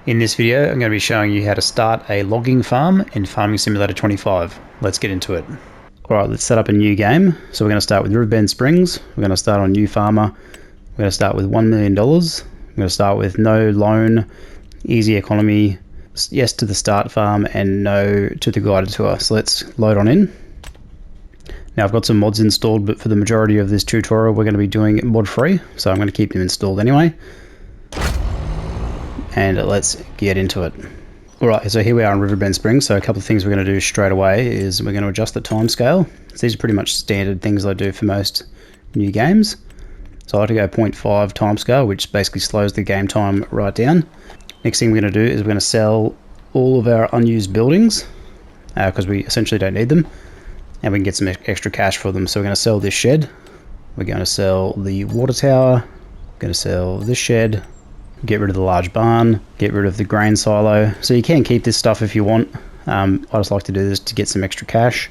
In this video, I'm going to be showing you how to start a logging farm in Farming Simulator 25. Let's get into it. Alright, let's set up a new game. So we're going to start with Riverbend Springs. We're going to start on New Farmer. We're going to start with $1 million. We're going to start with no loan, easy economy, yes to the start farm, and no to the guided tour. So let's load on in. Now I've got some mods installed, but for the majority of this tutorial we're going to be doing mod free. So I'm going to keep them installed anyway. And let's get into it. Alright, so here we are in Riverbend Springs. So a couple of things we're going to do straight away is we're going to adjust the time scale. So these are pretty much standard things I do for most new games. So I like to go 0.5 time scale, which basically slows the game time right down. Next thing we're going to do is we're going to sell all of our unused buildings because we essentially don't need them, and we can get some extra cash for them. So we're going to sell this shed. We're going to sell the water tower. We're going to sell this shed. Get rid of the large barn, get rid of the grain silo. So you can keep this stuff if you want. I just like to do this to get some extra cash.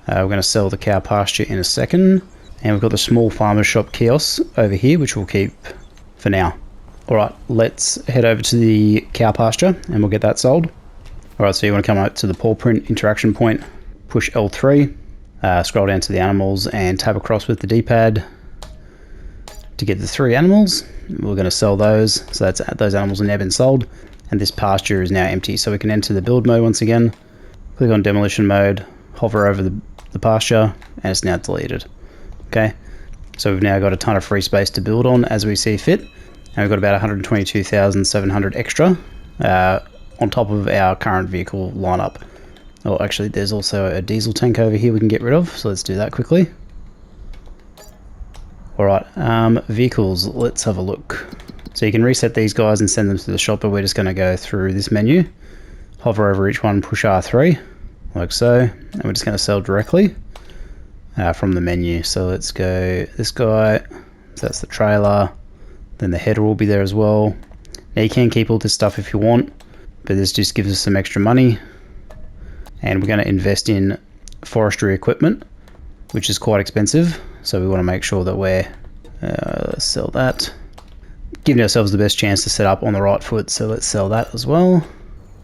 We're going to sell the cow pasture in a second. And we've got the small farmer's shop kiosk over here, which we'll keep for now. Alright, let's head over to the cow pasture and we'll get that sold. Alright, so you want to come up to the paw print interaction point, push L3, scroll down to the animals and tab across with the D-pad to get the 3 animals. We're going to sell those, so those animals have now been sold, and this pasture is now empty. So we can enter the build mode once again, click on demolition mode, hover over the pasture, and it's now deleted. Okay, so we've now got a ton of free space to build on as we see fit, and we've got about 122,700 extra on top of our current vehicle lineup. Oh, actually there's also a diesel tank over here we can get rid of, so let's do that quickly. Alright, vehicles, let's have a look. So you can reset these guys and send them to the shop, but we're just going to go through this menu, hover over each one, push R3, like so, and we're just going to sell directly from the menu. So let's go this guy, so that's the trailer, then the header will be there as well. Now you can keep all this stuff if you want, but this just gives us some extra money, and we're going to invest in forestry equipment, which is quite expensive. So we want to make sure that we're let's sell that, giving ourselves the best chance to set up on the right foot. So let's sell that as well.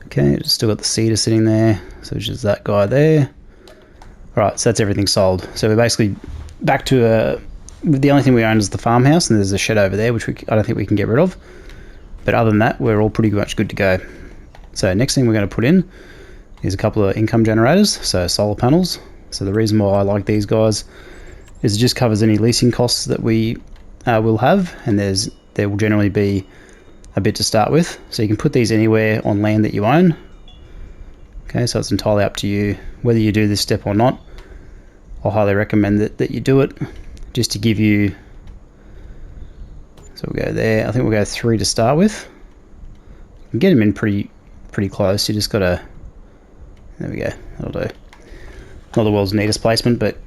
Okay, still got the cedar sitting there, so it's just that guy there. Alright, so that's everything sold. So we're basically back to the only thing we own is the farmhouse, and there's a shed over there which I don't think we can get rid of, but other than that we're all pretty much good to go. So next thing we're going to put in is a couple of income generators, so solar panels. So the reason why I like these guys is it just covers any leasing costs that we will have, and there will generally be a bit to start with. So you can put these anywhere on land that you own. Okay, so it's entirely up to you whether you do this step or not. I'll highly recommend that you do it, just to give you, so we'll go there. I think we'll go 3 to start with. You can get them in pretty close. You just gotta, there we go, that'll do. Not the world's neatest placement, but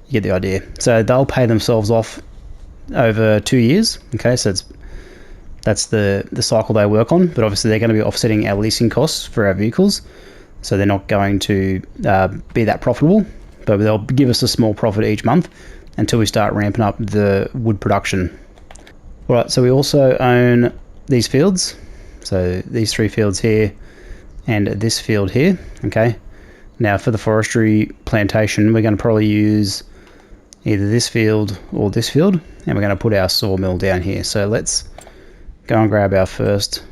you get the idea. So they'll pay themselves off over 2 years. Okay, so that's the cycle they work on, but obviously they're going to be offsetting our leasing costs for our vehicles, so they're not going to be that profitable, but they'll give us a small profit each month until we start ramping up the wood production. Alright, so we also own these fields, so these 3 fields here and this field here. Okay, now for the forestry plantation we're going to probably use either this field or this field, and we're going to put our sawmill down here. So let's go and grab our first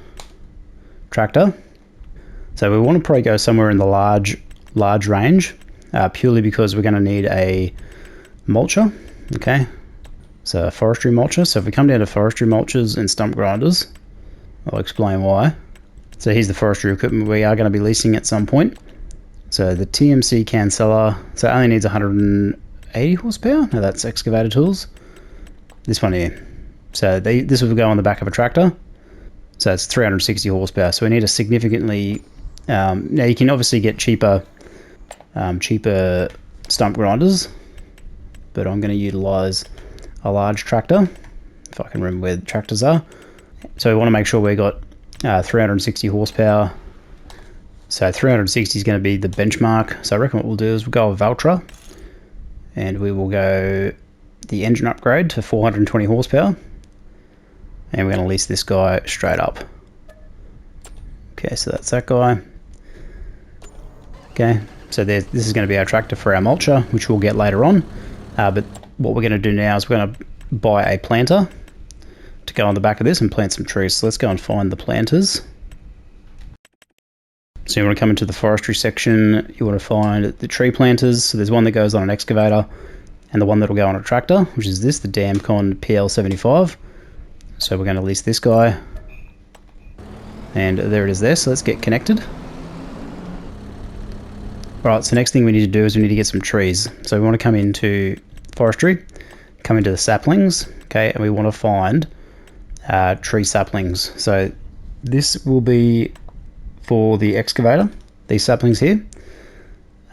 tractor. So we want to probably go somewhere in the large range, purely because we're going to need a mulcher. Okay, so a forestry mulcher. So if we come down to forestry mulchers and stump grinders, I'll explain why. So here's the forestry equipment we are going to be leasing at some point. So the TMC Cancella, so it only needs 180 horsepower. No, that's excavator tools. This one here. So this will go on the back of a tractor. So it's 360 horsepower. So we need a significantly, now you can obviously get cheaper stump grinders, but I'm going to utilize a large tractor, if I can remember where the tractors are. So we want to make sure we got 360 horsepower. So 360 is going to be the benchmark. So I reckon what we'll do is we'll go with Valtra, and we will go the engine upgrade to 420 horsepower, and we're going to lease this guy straight up. Okay, so that's that guy. Okay, so this is going to be our tractor for our mulcher, which we'll get later on. But what we're going to do now is we're going to buy a planter to go on the back of this and plant some trees. So let's go and find the planters. So you want to come into the forestry section, you want to find the tree planters. So there's one that goes on an excavator and the one that will go on a tractor, which is this, the Damcon PL75. So we're going to list this guy. And there it is there, so let's get connected. Alright, so next thing we need to do is we need to get some trees. So we want to come into forestry, come into the saplings, okay, and we want to find tree saplings. So this will be for the excavator, these saplings here,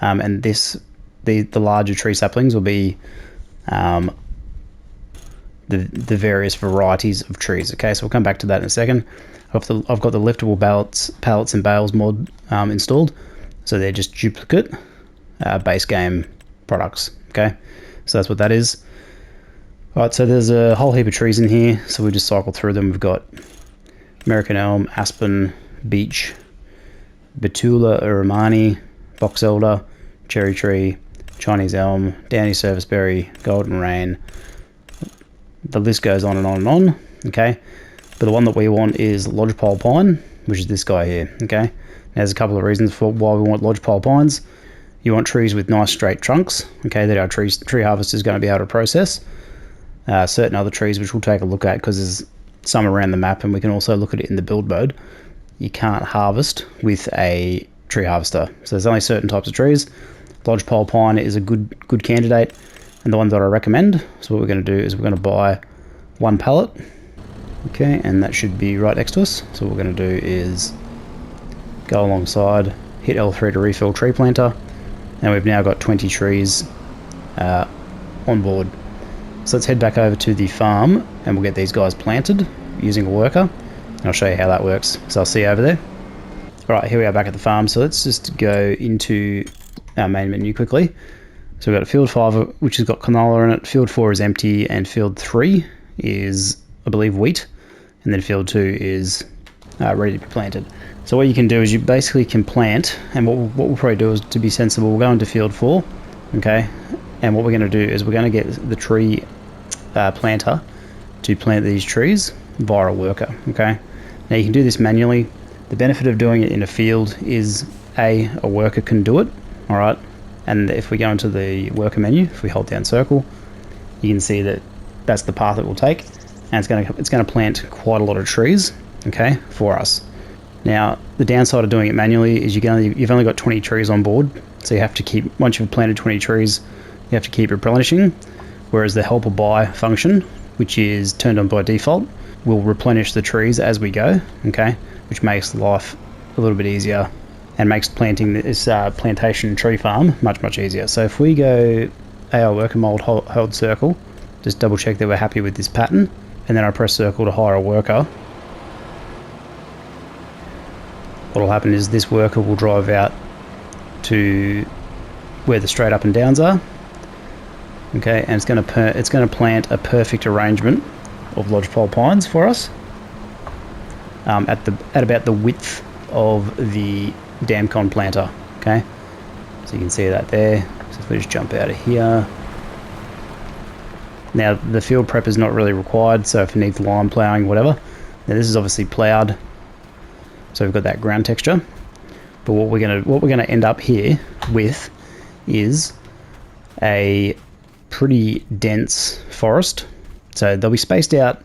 and the larger tree saplings will be the various varieties of trees. Okay, so we'll come back to that in a second. I've got the liftable pallets and bales mod installed, so they're just duplicate base game products. Okay, so that's what that is. Alright, so there's a whole heap of trees in here, so we just cycle through them. We've got American elm, aspen, beech, Betula uramani, box elder, cherry tree, Chinese elm, downy serviceberry, golden rain. The list goes on and on and on. Okay, but the one that we want is lodgepole pine, which is this guy here. Okay, now, there's a couple of reasons for why we want lodgepole pines. You want trees with nice straight trunks, okay, that our tree harvester is going to be able to process. Certain other trees which we'll take a look at, because there's some around the map, and we can also look at it in the build mode. You can't harvest with a tree harvester, so there's only certain types of trees. Lodgepole pine is a good candidate, and the one that I recommend. So what we're going to do is we're going to buy one pallet, okay, and that should be right next to us. So what we're going to do is go alongside, hit L3 to refill tree planter, and we've now got 20 trees on board. So let's head back over to the farm and we'll get these guys planted using a worker, and I'll show you how that works. So I'll see you over there. Alright, here we are back at the farm, so let's just go into our main menu quickly. So we've got a field 5 which has got canola in it, field 4 is empty, and field 3 is, I believe, wheat, and then field 2 is ready to be planted. So what you can do is you basically can plant, and what we'll probably do is, to be sensible, we'll go into field 4, okay, and what we're going to do is we're going to get the tree planter to plant these trees via a worker. Okay, now you can do this manually. The benefit of doing it in a field is a worker can do it. All right, and if we go into the worker menu, if we hold down circle, you can see that that's the path it will take, and it's going to plant quite a lot of trees, okay, for us. Now the downside of doing it manually is you've only got 20 trees on board, so you have to keep, once you've planted 20 trees, you have to keep replenishing. Whereas the help or buy function, which is turned on by default, will replenish the trees as we go, okay, which makes life a little bit easier and makes planting this plantation tree farm much easier. So if we go AR worker mold, hold circle, just double check that we're happy with this pattern, and then I press circle to hire a worker. What will happen is this worker will drive out to where the straight up and downs are. Okay, and it's going to plant a perfect arrangement of lodgepole pines for us at about the width of the Damcon planter. Okay, so you can see that there. So if we just jump out of here, now the field prep is not really required. So if it needs lime ploughing, whatever. Now this is obviously ploughed, so we've got that ground texture. But what we're gonna end up here with is a pretty dense forest, so they'll be spaced out,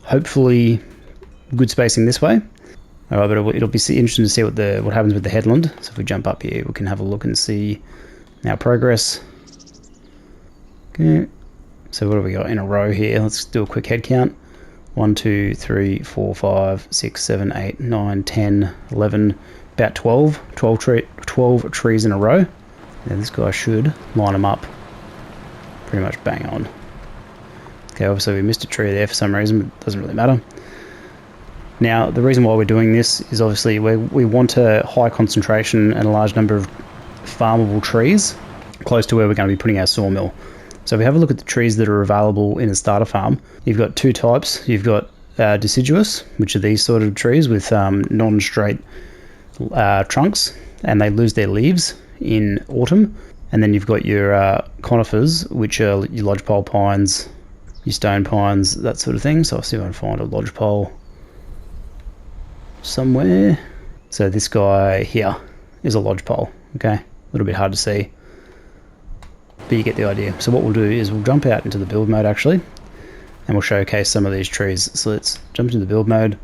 hopefully good spacing this way. Alright, but it'll be interesting to see what happens with the headland. So if we jump up here, we can have a look and see our progress. Okay, so what have we got in a row here? Let's do a quick head count. 1 2 3 4 5 6 7 8 9 10 11, about 12 trees in a row. Now this guy should line them up pretty much bang on. Okay, obviously we missed a tree there for some reason, but it doesn't really matter. Now the reason why we're doing this is obviously we want a high concentration and a large number of farmable trees close to where we're going to be putting our sawmill. So if we have a look at the trees that are available in a starter farm, you've got two types. You've got deciduous, which are these sort of trees with non-straight trunks, and they lose their leaves in autumn. And then you've got your conifers, which are your lodgepole pines, your stone pines, that sort of thing. So I'll see if I can find a lodgepole somewhere. So this guy here is a lodgepole, okay? A little bit hard to see, but you get the idea. So what we'll do is we'll jump out into the build mode actually, and we'll showcase some of these trees. So let's jump into the build mode,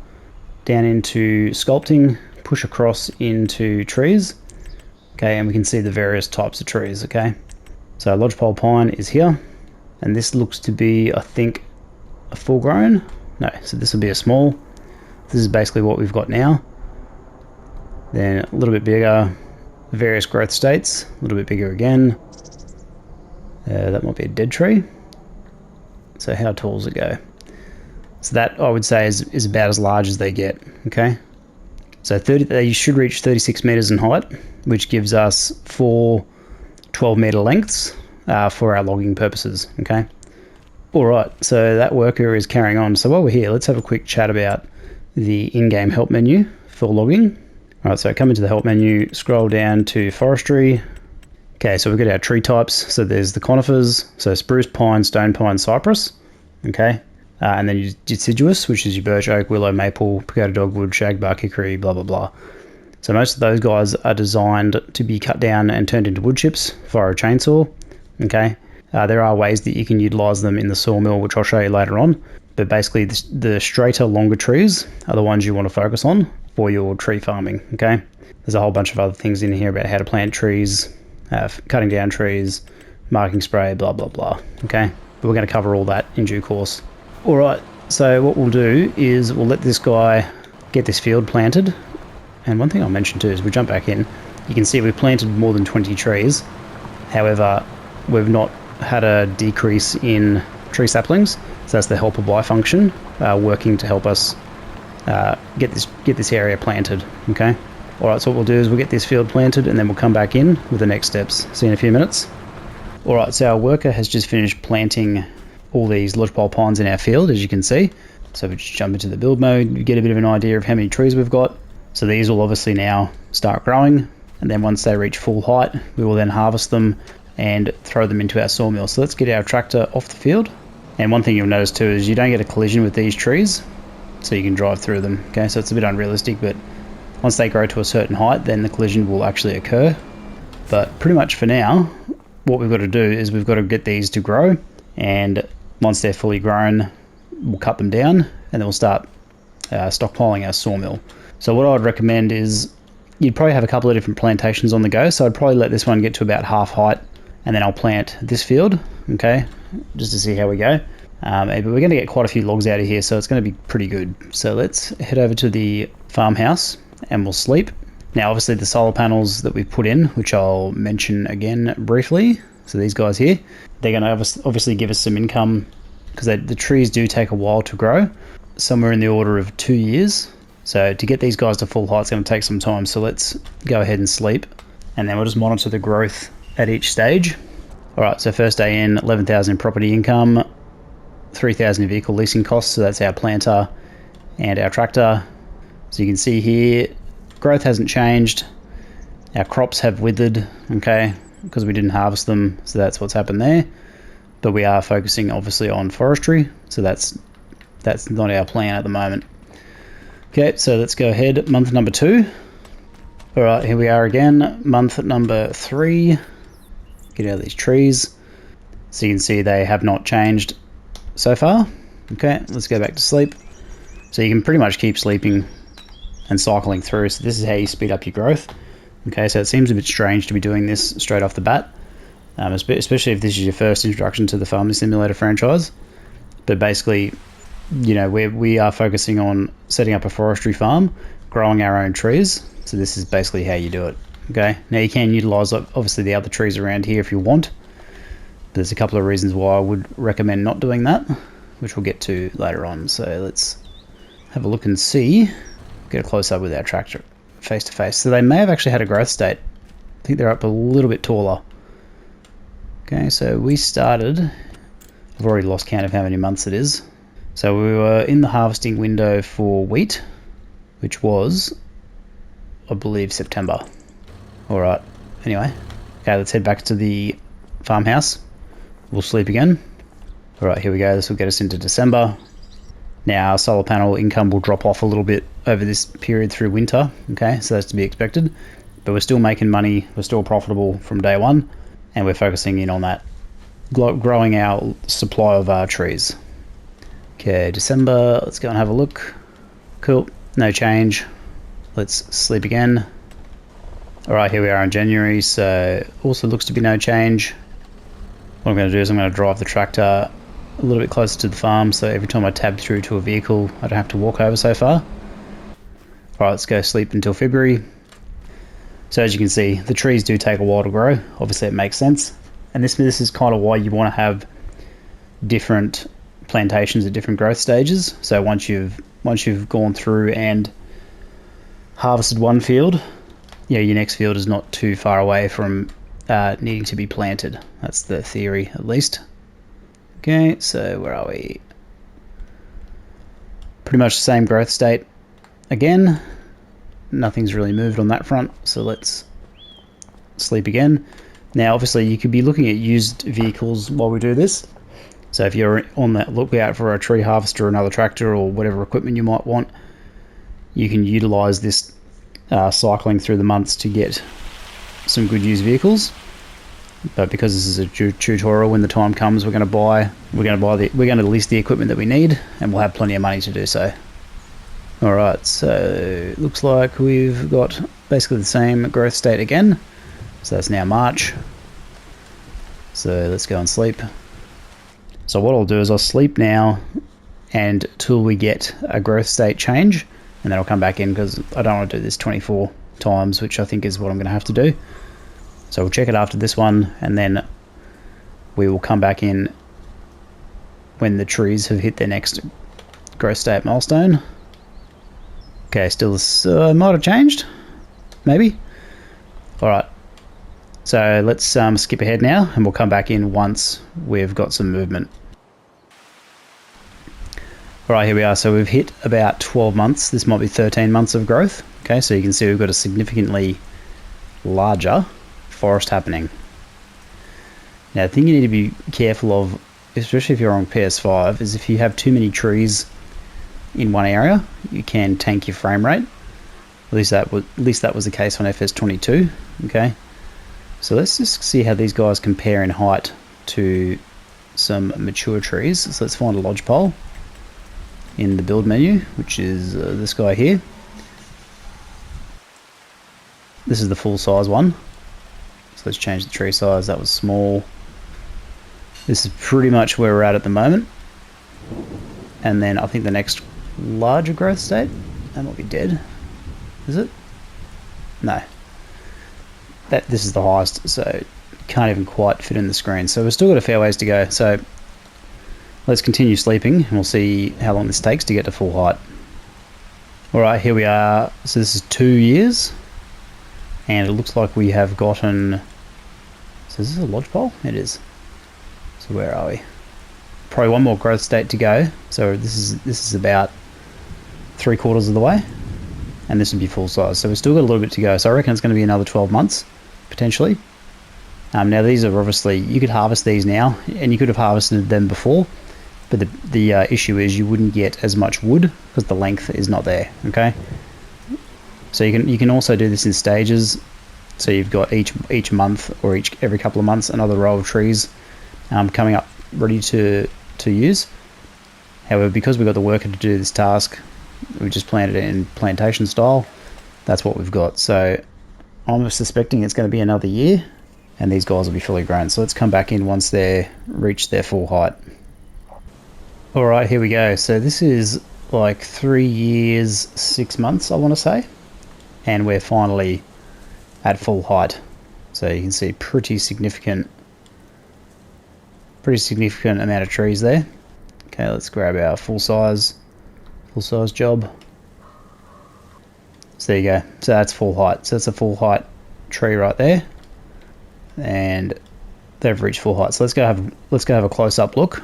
down into sculpting, push across into trees, okay, and we can see the various types of trees, okay? So lodgepole pine is here, and this looks to be, I think, a full grown. No, so this will be a small. This is basically what we've got now. Then a little bit bigger, various growth states, a little bit bigger again. That might be a dead tree. So how tall does it go? So that, I would say, is about as large as they get, okay? So they should reach 36 meters in height, which gives us 4 12-meter lengths for our logging purposes, okay? All right, so that worker is carrying on. So while we're here, let's have a quick chat about the in-game help menu for logging. All right, so come into the help menu, scroll down to Forestry. Okay, so we've got our tree types. So there's the conifers, so spruce, pine, stone pine, cypress, okay? And then your deciduous, which is your birch, oak, willow, maple, pagoda dogwood, shagbark, hickory, blah, blah, blah. So most of those guys are designed to be cut down and turned into wood chips via a chainsaw, okay? There are ways that you can utilize them in the sawmill, which I'll show you later on. But basically, the straighter, longer trees are the ones you want to focus on for your tree farming, okay? There's a whole bunch of other things in here about how to plant trees, cutting down trees, marking spray, blah, blah, blah, okay? But we're going to cover all that in due course. All right, so what we'll do is we'll let this guy get this field planted. And one thing I'll mention too is we jump back in, you can see we've planted more than 20 trees. However, we've not had a decrease in tree saplings. So that's the helper by function working to help us get this area planted, okay? All right, so what we'll do is we'll get this field planted and then we'll come back in with the next steps. See you in a few minutes. All right, so our worker has just finished planting all these lodgepole pines in our field, as you can see. So we just jump into the build mode, we get a bit of an idea of how many trees we've got. So these will obviously now start growing, and then once they reach full height, we will then harvest them and throw them into our sawmill. So let's get our tractor off the field. And one thing you'll notice too is you don't get a collision with these trees, so you can drive through them, okay? So it's a bit unrealistic, but once they grow to a certain height, then the collision will actually occur. But pretty much for now, what we've got to do is we've got to get these to grow, and once they're fully grown, we'll cut them down, and then we'll start stockpiling our sawmill. So what I'd recommend is you'd probably have a couple of different plantations on the go. So I'd probably let this one get to about half height, and then I'll plant this field, okay, just to see how we go. But we're going to get quite a few logs out of here, so it's going to be pretty good. So let's head over to the farmhouse and we'll sleep. Now obviously the solar panels that we've put in, which I'll mention again briefly, so these guys here, they're going to obviously give us some income, because the trees do take a while to grow, somewhere in the order of 2 years. So to get these guys to full height, it's going to take some time. So let's go ahead and sleep, and then we'll just monitor the growth at each stage. All right, so first day in, 11,000 in property income, 3,000 in vehicle leasing costs. So that's our planter and our tractor. So you can see here, growth hasn't changed. Our crops have withered, okay, because we didn't harvest them. So that's what's happened there. But we are focusing obviously on forestry. So that's not our plan at the moment. Okay, so let's go ahead. Month number 2. All right, here we are again. Month number 3. Get out of these trees. So you can see they have not changed so far. Okay, let's go back to sleep. So you can pretty much keep sleeping and cycling through. So this is how you speed up your growth. Okay, so it seems a bit strange to be doing this straight off the bat, especially if this is your first introduction to the Farming Simulator franchise. But basically, you know, we are focusing on setting up a forestry farm, growing our own trees. So this is basically how you do it. Okay, now you can utilize obviously the other trees around here if you want. There's a couple of reasons why I would recommend not doing that, which we'll get to later on. So let's have a look and see, get a close up with our tractor face to face. So they may have actually had a growth state. I think they're up a little bit taller. Okay, so we started, I've already lost count of how many months it is. So we were in the harvesting window for wheat, which was I believe, September. Alright, anyway. Okay, let's head back to the farmhouse. We'll sleep again. Alright, here we go. This will get us into December. Now, solar panel income will drop off a little bit over this period through winter. Okay, so that's to be expected. But we're still making money. We're still profitable from day one. And we're focusing in on that, growing our supply of our trees. Okay, December. Let's go and have a look. Cool. No change. Let's sleep again. Alright, here we are in January. So, also looks to be no change. What I'm going to do is I'm going to drive the tractor a little bit closer to the farm, so every time I tab through to a vehicle I don't have to walk over so far. Alright, let's go sleep until February. So as you can see, the trees do take a while to grow. Obviously it makes sense. And this is kind of why you want to have different plantations at different growth stages. So once you've gone through and harvested one field, your next field is not too far away from needing to be planted. That's the theory, at least. Okay, so where are we? Pretty much the same growth state again. Nothing's really moved on that front, so let's sleep again. Now, obviously, you could be looking at used vehicles while we do this. So if you're on that lookout for a tree harvester or another tractor or whatever equipment you might want, you can utilize this cycling through the months to get some good used vehicles. But because this is a tutorial, when the time comes, we're going to list the equipment that we need, and we'll have plenty of money to do so. Alright, so it looks like we've got basically the same growth state again. So that's now March. So let's go and sleep. So what I'll do is I'll sleep now and till we get a growth state change, and then I'll come back in because I don't want to do this 24 times, which I think is what I'm going to have to do. So we'll check it after this one, and then we will come back in when the trees have hit their next growth state milestone. Okay, still this might have changed, maybe. Alright, so let's skip ahead now, and we'll come back in once we've got some movement. Alright, here we are. So we've hit about 12 months. This might be 13 months of growth. Okay, so you can see we've got a significantly larger forest happening. Now, the thing you need to be careful of, especially if you're on PS5, is if you have too many trees in one area, you can tank your frame rate. At least that was the case on FS22. Okay, so let's just see how these guys compare in height to some mature trees. So let's find a lodgepole in the build menu, which is this guy here. This is the full size one. So let's change the tree size. That was small. This is pretty much where we're at the moment. And then I think the next larger growth state, that might be dead. Is it? No. This is the highest, so can't even quite fit in the screen. So we've still got a fair ways to go. So let's continue sleeping and we'll see how long this takes to get to full height. Alright, here we are. So this is 2 years. And it looks like we have gotten... So is this a lodgepole? It is. So where are we? Probably one more growth state to go. So this is about 3/4 of the way. And this would be full size. So we've still got a little bit to go. So I reckon it's going to be another 12 months, potentially. Now these are obviously... You could harvest these now, and you could have harvested them before. But the issue is you wouldn't get as much wood because the length is not there. Okay. So you can also do this in stages. So you've got each month or every couple of months another row of trees coming up ready to use. However, because we've got the worker to do this task, we just planted it in plantation style. That's what we've got. So I'm suspecting it's going to be another year, and these guys will be fully grown. So let's come back in once they reach their full height. All right, here we go. So this is like 3 years, 6 months, I want to say. And we're finally at full height. So you can see pretty significant amount of trees there. Okay, let's grab our full size job. So there you go. So that's full height. So that's a full height tree right there. And they've reached full height. So let's go have a close up look.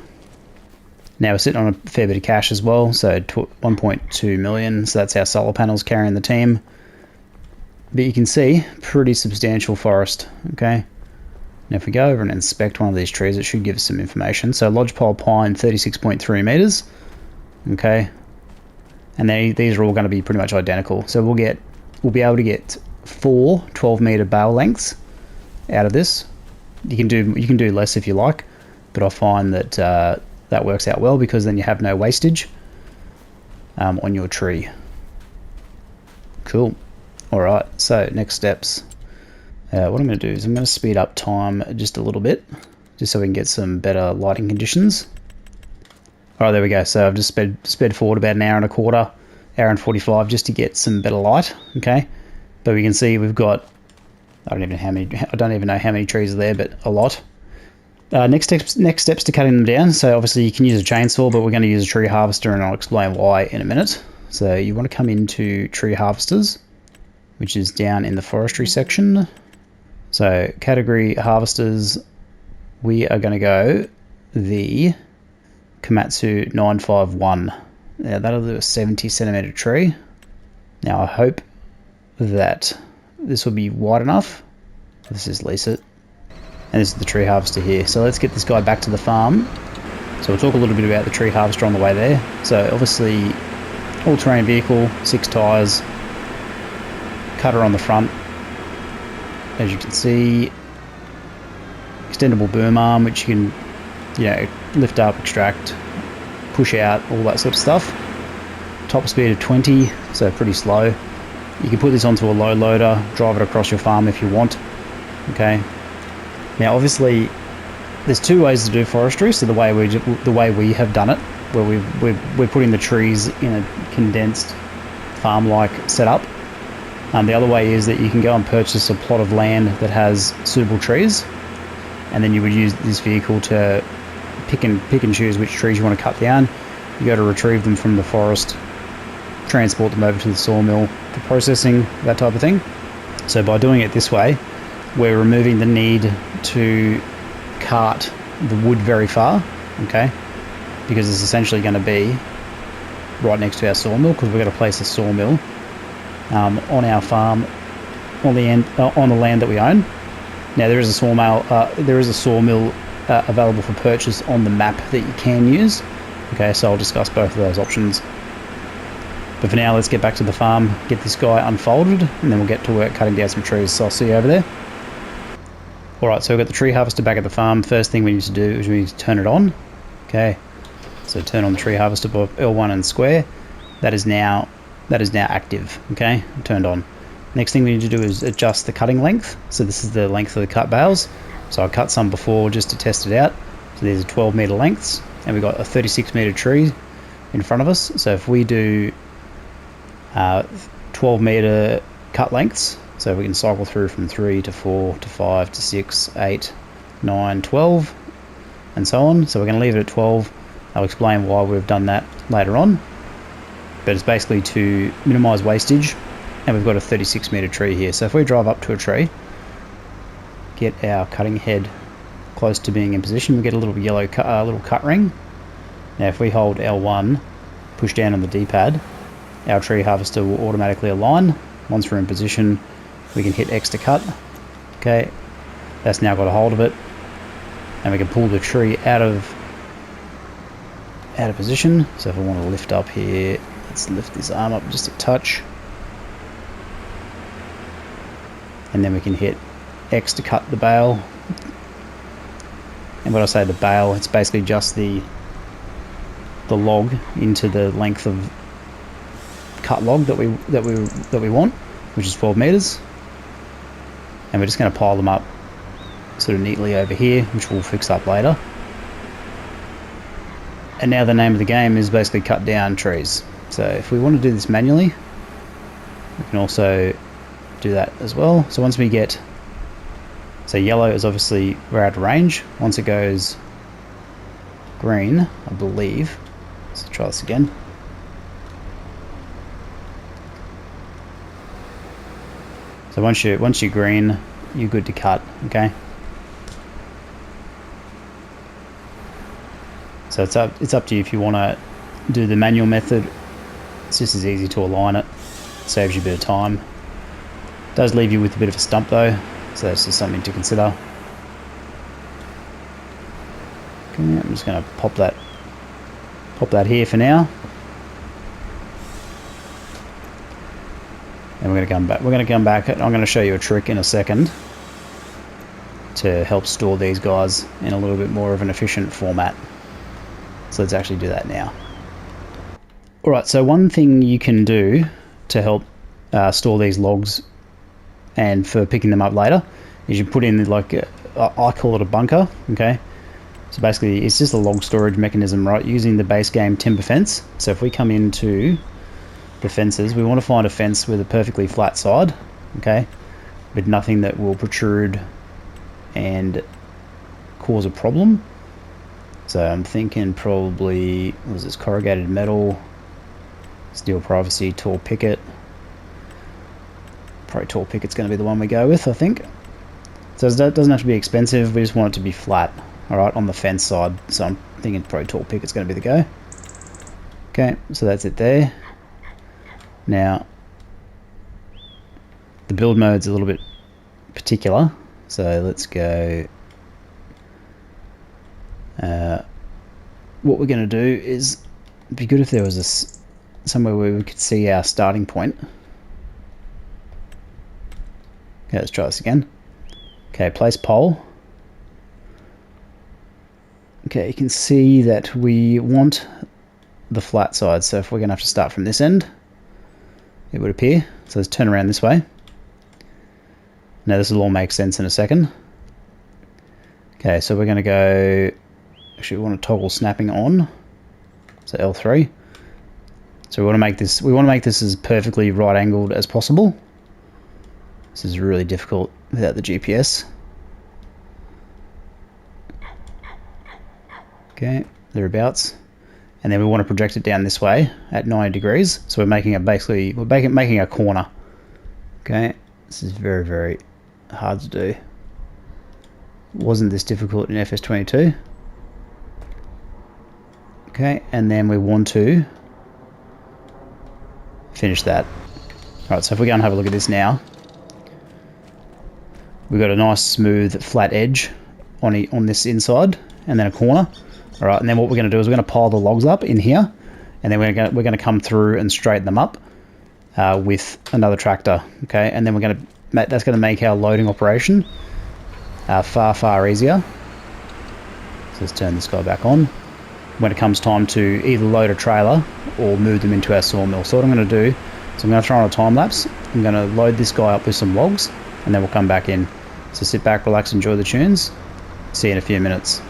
Now we're sitting on a fair bit of cash as well. So 1.2 million. So that's our solar panels carrying the team. But you can see, pretty substantial forest, okay? Now if we go over and inspect one of these trees, it should give us some information. So lodgepole pine, 36.3 meters, okay? And these are all going to be pretty much identical. So we'll be able to get 4 12-meter bale lengths out of this. You can do less if you like, but I find that that works out well, because then you have no wastage on your tree. Cool. All right. So next steps. What I'm going to do is I'm going to speed up time just a little bit, just so we can get some better lighting conditions. All right, there we go. So I've just sped forward about an hour and a quarter, hour and 45, just to get some better light. Okay, but we can see we've got, I don't even know how many trees are there, but a lot. Next steps to cutting them down. So obviously you can use a chainsaw, but we're going to use a tree harvester, and I'll explain why in a minute. So you want to come into tree harvesters, which is down in the forestry section. So category harvesters, we are going to go the Komatsu 951. Now that'll do a 70 centimeter tree. Now I hope that this will be wide enough. This is lease it. And this is the tree harvester here. So let's get this guy back to the farm. So we'll talk a little bit about the tree harvester on the way there. So obviously all-terrain vehicle, 6 tyres, cutter on the front. As you can see, extendable boom arm, which you can, lift up, extract, push out, all that sort of stuff. Top speed of 20, so pretty slow. You can put this onto a low loader, drive it across your farm if you want. Okay. Now, obviously, there's 2 ways to do forestry. So the way we have done it, where we're putting the trees in a condensed farm-like setup. The other way is that you can go and purchase a plot of land that has suitable trees, and then you would use this vehicle to pick and choose which trees you want to cut down. You go to retrieve them from the forest, transport them over to the sawmill for processing, that type of thing. So by doing it this way, we're removing the need to cart the wood very far, okay? Because it's essentially going to be right next to our sawmill, because we're going to place a sawmill on our farm, on the land that we own. Now there is a sawmill available for purchase on the map that you can use. Okay, so I'll discuss both of those options. But for now, let's get back to the farm, get this guy unfolded, and then we'll get to work cutting down some trees. So I'll see you over there. Alright, so we've got the tree harvester back at the farm. First thing we need to do is we need to turn it on. Okay, so turn on the tree harvester by L1 and square. That is now active, okay, turned on. Next thing we need to do is adjust the cutting length. So this is the length of the cut bales. So I cut some before just to test it out. So these are 12 meter lengths, and we've got a 36 meter tree in front of us. So if we do 12 meter cut lengths, so we can cycle through from 3 to 4 to 5 to 6, 8, 9, 12, and so on. So we're going to leave it at 12. I'll explain why we've done that later on. But it's basically to minimize wastage, and we've got a 36 meter tree here. So if we drive up to a tree, get our cutting head close to being in position, we get a little yellow little cut ring. Now if we hold L1, push down on the D-pad, our tree harvester will automatically align. Once we're in position, we can hit X to cut. Okay, that's now got a hold of it, and we can pull the tree out of position. So if I want to lift up here, let's lift this arm up just a touch, and then we can hit X to cut the bale. And when I say the bale, it's basically just the log into the length of cut log that we want, which is 12 meters. And we're just going to pile them up sort of neatly over here, which we'll fix up later. And now the name of the game is basically cut down trees. So if we want to do this manually, we can also do that as well. So once we get, so yellow is obviously we're out of range. Once it goes green, I believe, let's try this again. So once you're green, you're good to cut, okay? So it's up to you if you want to do the manual method. It's just as easy to align it. Saves you a bit of time. Does leave you with a bit of a stump though, so that's just something to consider. Okay, I'm just going to pop that here for now. And we're going to come back. We're going to come back. I'm going to show you a trick in a second to help store these guys in a little bit more of an efficient format. So let's actually do that now. Alright, so one thing you can do to help store these logs and for picking them up later is you put in like I call it a bunker. Okay, so basically it's just a log storage mechanism, right, using the base game timber fence. So if we come into the fences, we want to find a fence with a perfectly flat side, okay, with nothing that will protrude and cause a problem. So I'm thinking probably, what was this, corrugated metal, steel privacy, tall picket. Probably tall picket's going to be the one we go with, I think. So that doesn't have to be expensive, we just want it to be flat, alright, on the fence side. So I'm thinking probably tall picket's going to be the go. Okay, so that's it there. Now, the build mode's a little bit particular, so let's go. What we're going to do is, it'd be good if there was somewhere where we could see our starting point. Okay, let's try this again. Okay, place pole. Okay, you can see that we want the flat side, so if we're going to have to start from this end, it would appear. So let's turn around this way. Now this will all make sense in a second. Okay, so we're going to go, actually we want to toggle snapping on, so L3. So we want to make this as perfectly right angled as possible. This is really difficult without the GPS. Okay, thereabouts. And then we want to project it down this way at 90 degrees. So we're making making a corner. Okay, this is very, very hard to do. Wasn't this difficult in FS22? Okay, and then we want to finish that. Alright, so if we go and have a look at this now, we've got a nice smooth flat edge on this inside, and then a corner. Alright, and then what we're going to do is we're going to pile the logs up in here, and then we're going to come through and straighten them up with another tractor. Okay, and then that's going to make our loading operation far easier. So let's turn this guy back on when it comes time to either load a trailer or move them into our sawmill. So what I'm going to do is I'm going to throw on a time lapse. I'm going to load this guy up with some logs, and then we'll come back in. So sit back, relax, enjoy the tunes. See you in a few minutes.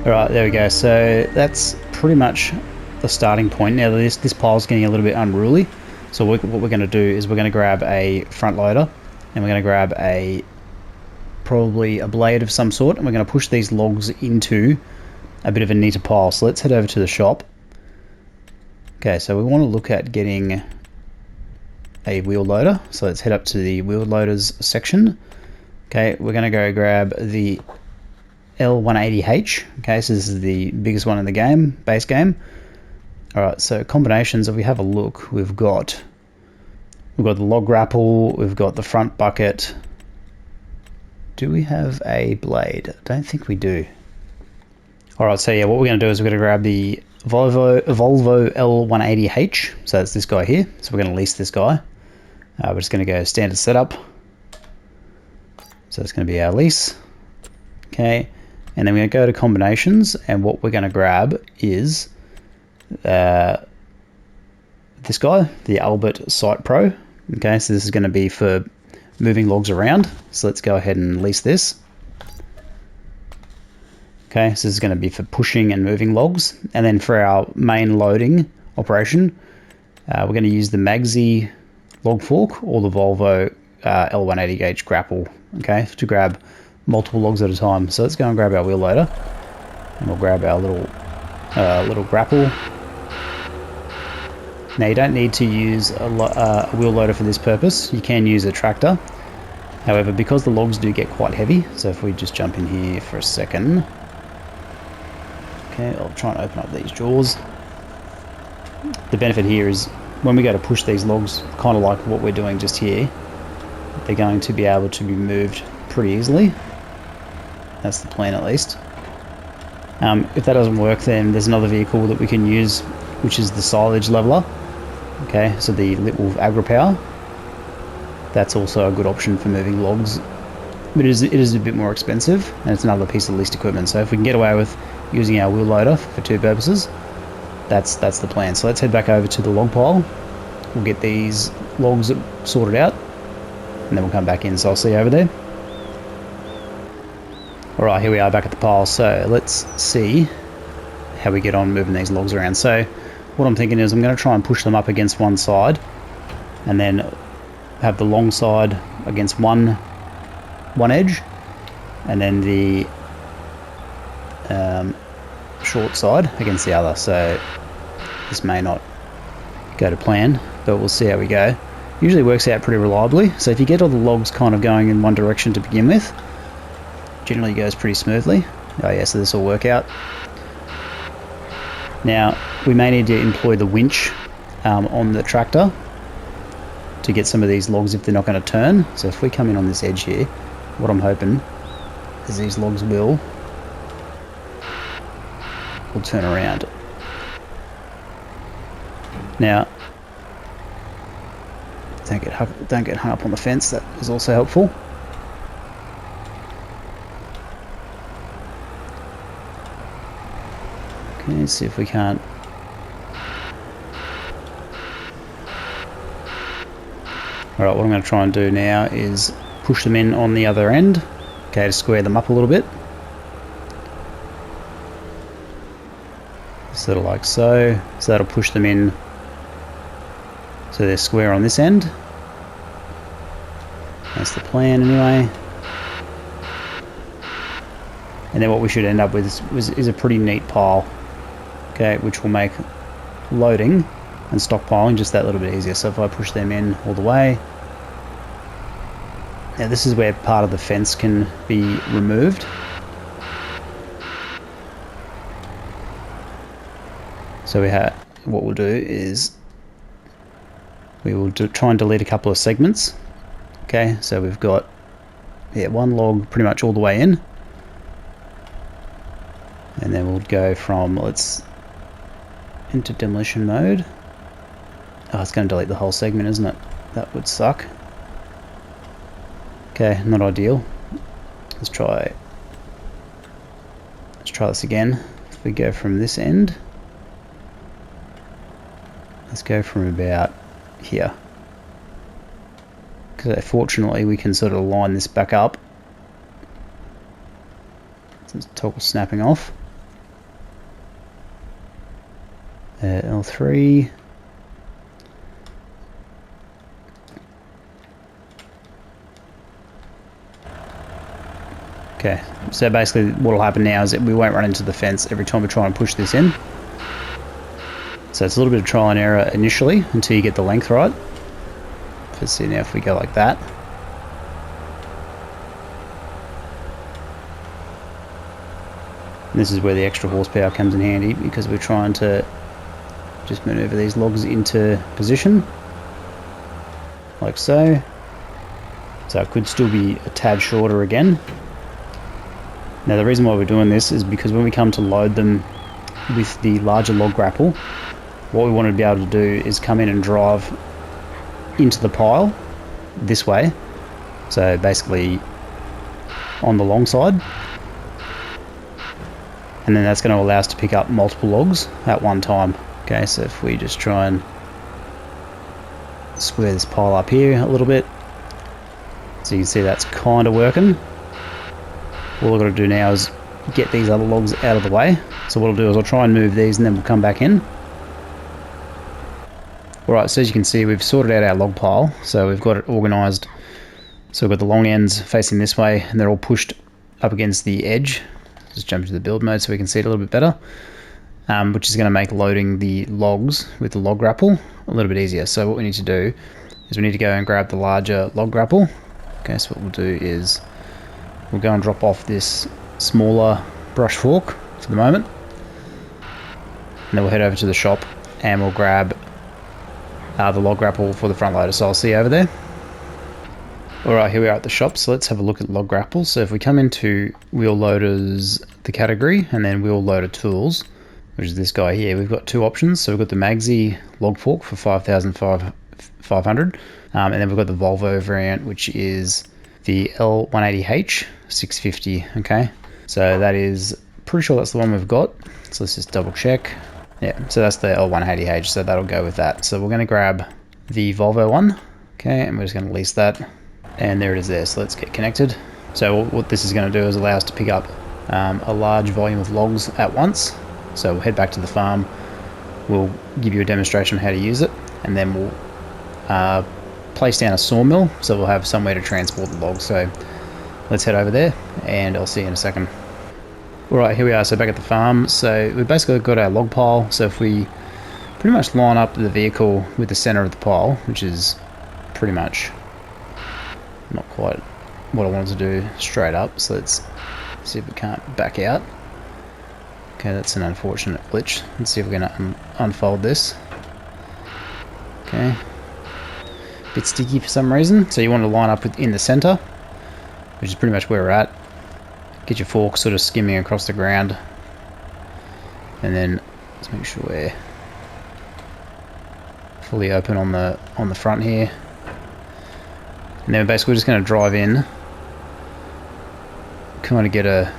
Alright, there we go. So that's pretty much the starting point. Now this pile's getting a little bit unruly. So what we're going to do is we're going to grab a front loader, and we're going to grab probably a blade of some sort, and we're going to push these logs into a bit of a neater pile. So let's head over to the shop. Okay, so we want to look at getting a wheel loader. So let's head up to the wheel loaders section. Okay, we're going to go grab the L180H. Okay, so this is the biggest one in the game, base game. Alright, so combinations, if we have a look, we've got the log grapple, we've got the front bucket. Do we have a blade? I don't think we do. Alright, so yeah, what we're going to do is we're going to grab the Volvo L180H. So that's this guy here. So we're going to lease this guy. We're just going to go standard setup. So it's going to be our lease. Okay, and then we're going to go to combinations, and what we're going to grab is this guy, the Albert Site Pro. Okay, so this is going to be for moving logs around. So let's go ahead and lease this. Okay, so this is going to be for pushing and moving logs. And then for our main loading operation, we're going to use the Magsy log fork or the Volvo L180H grapple, okay, to grab multiple logs at a time. So let's go and grab our wheel loader, and we'll grab our little grapple. Now you don't need to use a wheel loader for this purpose. You can use a tractor. However, because the logs do get quite heavy, so if we just jump in here for a second. Okay, I'll try and open up these drawers. The benefit here is when we go to push these logs, kind of like what we're doing just here, they're going to be able to be moved pretty easily. That's the plan, at least. If that doesn't work, then there's another vehicle that we can use, which is the silage leveler. Okay, so the Litwolf Agri-Power. That's also a good option for moving logs, but it is a bit more expensive, and it's another piece of leased equipment. So if we can get away with using our wheel loader for two purposes, that's the plan. So let's head back over to the log pile. We'll get these logs sorted out, and then we'll come back in. So I'll see you over there. Alright, here we are back at the pile. So let's see how we get on moving these logs around. So what I'm thinking is I'm going to try and push them up against one side, and then have the long side against one edge, and then the short side against the other. So this may not go to plan, but we'll see how we go. Usually works out pretty reliably. So if you get all the logs kind of going in one direction to begin with, generally goes pretty smoothly. Oh yeah, so this will work out. Now we may need to employ the winch on the tractor to get some of these logs if they're not going to turn. So if we come in on this edge here, what I'm hoping is these logs will turn around. Now, don't get hung up on the fence. That is also helpful. Okay, let's see if we can't. Alright, what I'm going to try and do now is push them in on the other end, okay, to square them up a little bit. Sort of like so. So that'll push them in so they're square on this end. That's the plan anyway. And then what we should end up with is a pretty neat pile, okay, which will make loading and stockpiling just that little bit easier. So if I push them in all the way, now this is where part of the fence can be removed. So what we'll do is we will try and delete a couple of segments. Okay, so we've got one log pretty much all the way in, and then we'll go from into demolition mode. Oh, it's going to delete the whole segment, isn't it? That would suck. Okay, not ideal. Let's try this again. If we go from this end, let's go from about here. Because fortunately we can sort of line this back up. So it's toggle snapping off. L3. Okay, so basically what will happen now is that we won't run into the fence every time we try and push this in. So it's a little bit of trial and error initially until you get the length right. Let's see now if we go like that. And this is where the extra horsepower comes in handy, because we're trying to just maneuver these logs into position, like so. So it could still be a tad shorter again. Now the reason why we're doing this is because when we come to load them with the larger log grapple, what we want to be able to do is come in and drive into the pile this way. So basically on the long side. And then that's going to allow us to pick up multiple logs at one time. Okay, so if we just try and square this pile up here a little bit. So you can see that's kind of working. All I've got to do now is get these other logs out of the way. So what I'll do is I'll try and move these and then we'll come back in. Alright, so as you can see, we've sorted out our log pile. So we've got it organised. So we've got the long ends facing this way and they're all pushed up against the edge. Just jump into the build mode so we can see it a little bit better. Which is going to make loading the logs with the log grapple a little bit easier. So what we need to do is we need to go and grab the larger log grapple. Okay, so what we'll do is we'll go and drop off this smaller brush fork for the moment. And then we'll head over to the shop and we'll grab the log grapple for the front loader. So I'll see you over there. Alright, here we are at the shop, so let's have a look at log grapple. So if we come into wheel loaders, the category, and then wheel loader tools, which is this guy here, we've got two options. So we've got the Magsy log fork for 5,500, and then we've got the Volvo variant, which is the L180H 650. Okay, so that is, pretty sure that's the one we've got. So let's just double check. Yeah, so that's the L180H, so that'll go with that. So we're going to grab the Volvo one, okay, and we're just going to lease that. And there it is there, so let's get connected. So what this is going to do is allow us to pick up a large volume of logs at once. So we'll head back to the farm, we'll give you a demonstration of how to use it, and then we'll place down a sawmill, so we'll have somewhere to transport the logs. So let's head over there, and I'll see you in a second. Alright, here we are, so back at the farm. So we've basically got our log pile, so if we pretty much line up the vehicle with the center of the pile, which is pretty much not quite what I wanted to do straight up, so let's see if we can't back out. Okay, that's an unfortunate glitch. Let's see if we're going to unfold this. Okay, bit sticky for some reason, so you want to line up in the center, which is pretty much where we're at. Get your fork sort of skimming across the ground, and then let's make sure we're fully open on the front here. And then basically we're just going to drive in, kind of get a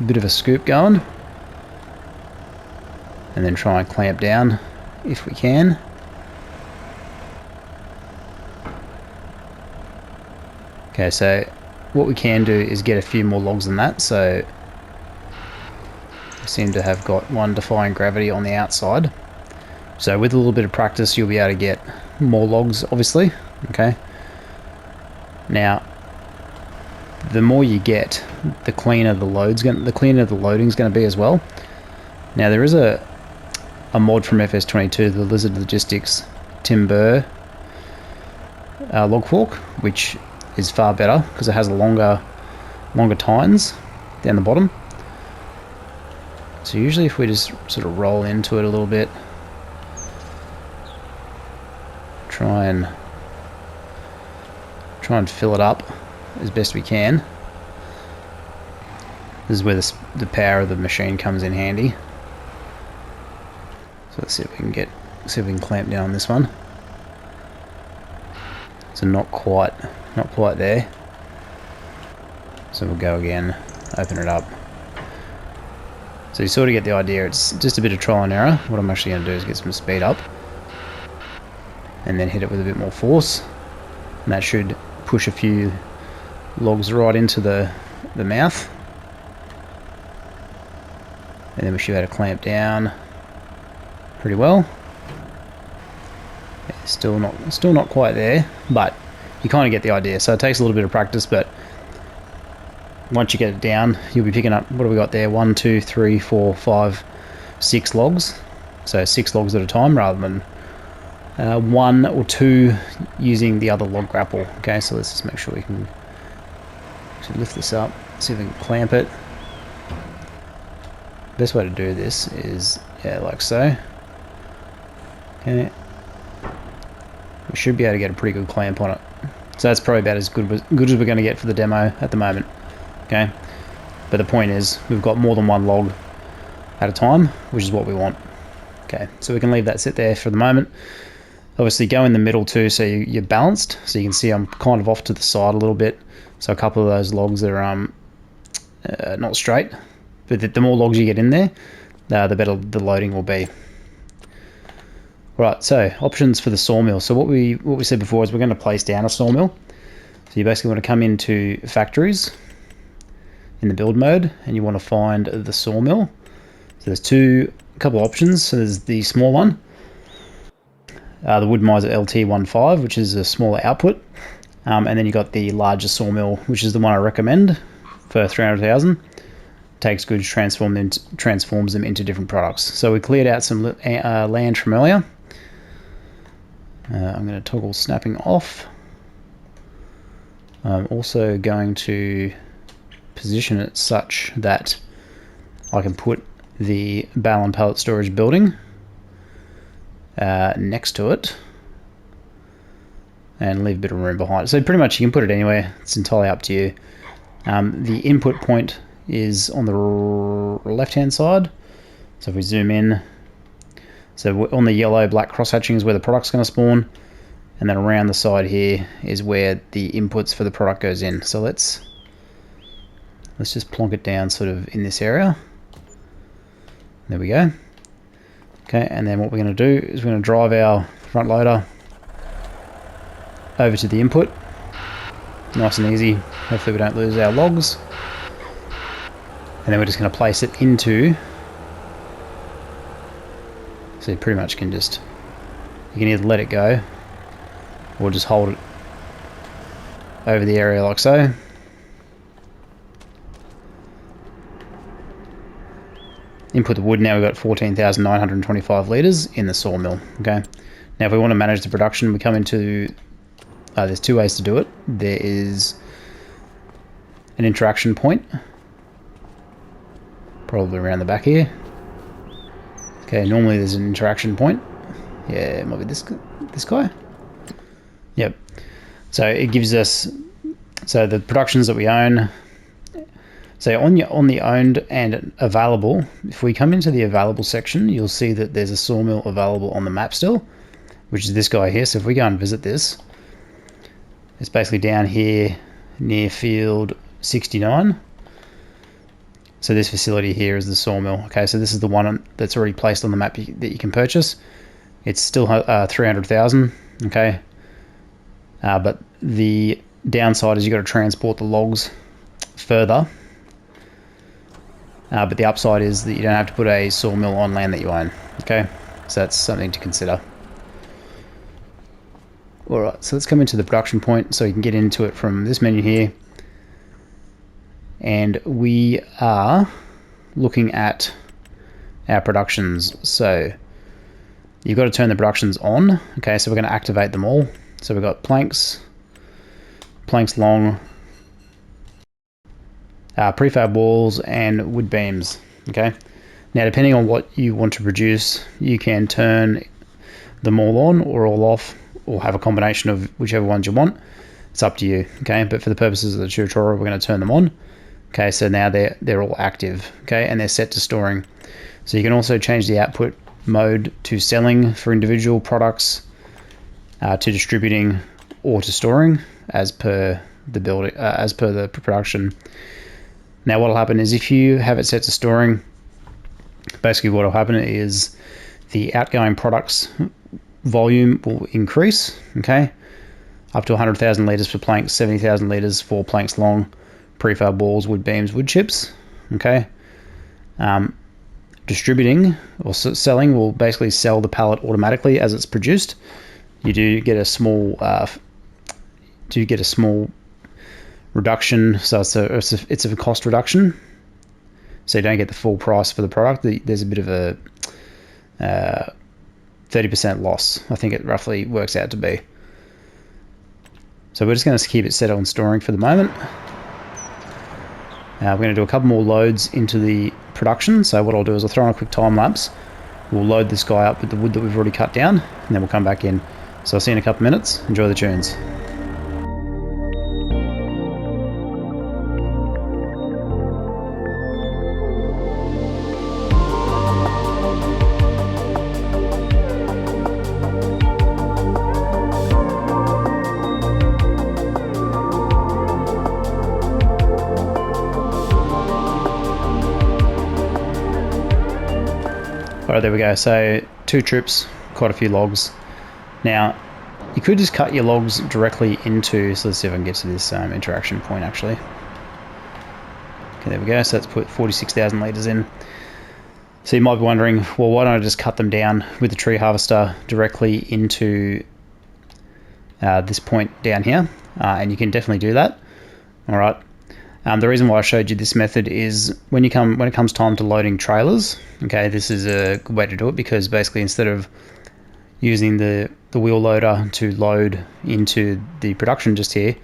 bit of a scoop going, and then try and clamp down if we can. Okay, so what we can do is get a few more logs than that. So we seem to have got one defying gravity on the outside. So with a little bit of practice, you'll be able to get more logs, obviously. Okay. Now, the more you get, the cleaner the loading's going to be as well. Now there is a mod from FS22, the Lizard Logistics Timber log fork, which is far better because it has a longer tines down the bottom. So usually if we just sort of roll into it a little bit, try and fill it up as best we can. This is where the power of the machine comes in handy. So let's see if we can clamp down on this one. So not quite there. So we'll go again, open it up. So you sort of get the idea. It's just a bit of trial and error. What I'm actually going to do is get some speed up, and then hit it with a bit more force, and that should push a few logs right into the mouth, and then we should be able to clamp down pretty well. Yeah, still not quite there, but you kind of get the idea. So it takes a little bit of practice, but once you get it down, you'll be picking up, what have we got there, 1, 2, 3, 4, 5, 6 logs. So 6 logs at a time rather than 1 or 2 using the other log grapple. Okay, so let's just make sure we can lift this up, see if we can clamp it. best way to do this is, yeah, like so. Okay. We should be able to get a pretty good clamp on it. So that's probably about as good as we're going to get for the demo at the moment. Okay. But the point is, we've got more than one log at a time, which is what we want. Okay, so we can leave that sit there for the moment. Obviously go in the middle too, so you're balanced. So you can see I'm kind of off to the side a little bit. So a couple of those logs are not straight. But the more logs you get in there, the better the loading will be. Right, so options for the sawmill. So what we said before is we're going to place down a sawmill. So you basically want to come into factories in the build mode, and you want to find the sawmill. So there's a couple of options. So there's the small one, the Wood-Mizer LT15, which is a smaller output, and then you got the larger sawmill, which is the one I recommend for 300,000. Takes goods, transforms them into different products. So we cleared out some land from earlier. I'm going to toggle snapping off. I'm also going to position it such that I can put the bale and pallet storage building next to it and leave a bit of room behind it. So pretty much you can put it anywhere. It's entirely up to you. The input point is on the left hand side. So if we zoom in, so on the yellow black cross hatching is where the product's going to spawn, and then around the side here is where the inputs for the product goes in. So let's just plonk it down sort of in this area. There we go. Okay, and then what we're going to do is we're going to drive our front loader over to the input. Nice and easy. Hopefully we don't lose our logs. And then we're just going to place it into, so you pretty much can just, you can either let it go or just hold it over the area like so. Input the wood. Now we've got 14,925 litres in the sawmill. Okay. Now if we want to manage the production, we come into, there's two ways to do it. There is an interaction point, probably around the back here. Okay, normally there's an interaction point. Yeah, it might be this guy. Yep. So it gives us, so the productions that we own. So on the owned and available, if we come into the available section, you'll see that there's a sawmill available on the map still, which is this guy here. So if we go and visit this, it's basically down here near field 69. So this facility here is the sawmill. Okay, so this is the one that's already placed on the map that you can purchase. It's still 300,000. Okay, but the downside is you got to transport the logs further. But the upside is that you don't have to put a sawmill on land that you own. Okay, so that's something to consider. Alright, so let's come into the production point so you can get into it from this menu here. And we are looking at our productions. So you've got to turn the productions on. Okay, so we're going to activate them all. So we've got planks long, prefab walls, and wood beams. Okay, now depending on what you want to produce, you can turn them all on or all off, or have a combination of whichever ones you want. It's up to you. Okay, but for the purposes of the tutorial, we're going to turn them on. Okay, so now they're all active. Okay, and they're set to storing. So you can also change the output mode to selling for individual products, to distributing, or to storing as per the building, as per the production. Now what will happen is if you have it set to storing, basically what will happen is the outgoing products volume will increase, okay, up to 100,000 litres for planks, 70,000 litres for planks long, prefab walls, wood beams, wood chips, okay. Distributing or selling will basically sell the pallet automatically as it's produced. You do get a small reduction, so it's a cost reduction, so you don't get the full price for the product. There's a bit of a 30% loss, I think it roughly works out to be. So we're just going to keep it set on storing for the moment. We're going to do a couple more loads into the production. So what I'll do is I'll throw on a quick time lapse. We'll load this guy up with the wood that we've already cut down, and then we'll come back in. So I'll see you in a couple of minutes. Enjoy the tunes. Alright, there we go. So 2 trips, quite a few logs. Now, you could just cut your logs directly into, so let's see if I can get to this interaction point actually. Okay, there we go. So let's put 46,000 litres in. So you might be wondering, well, why don't I just cut them down with the tree harvester directly into this point down here? And you can definitely do that. Alright. The reason why I showed you this method is when it comes time to loading trailers, okay, this is a good way to do it, because basically instead of using the wheel loader to load into the production just here,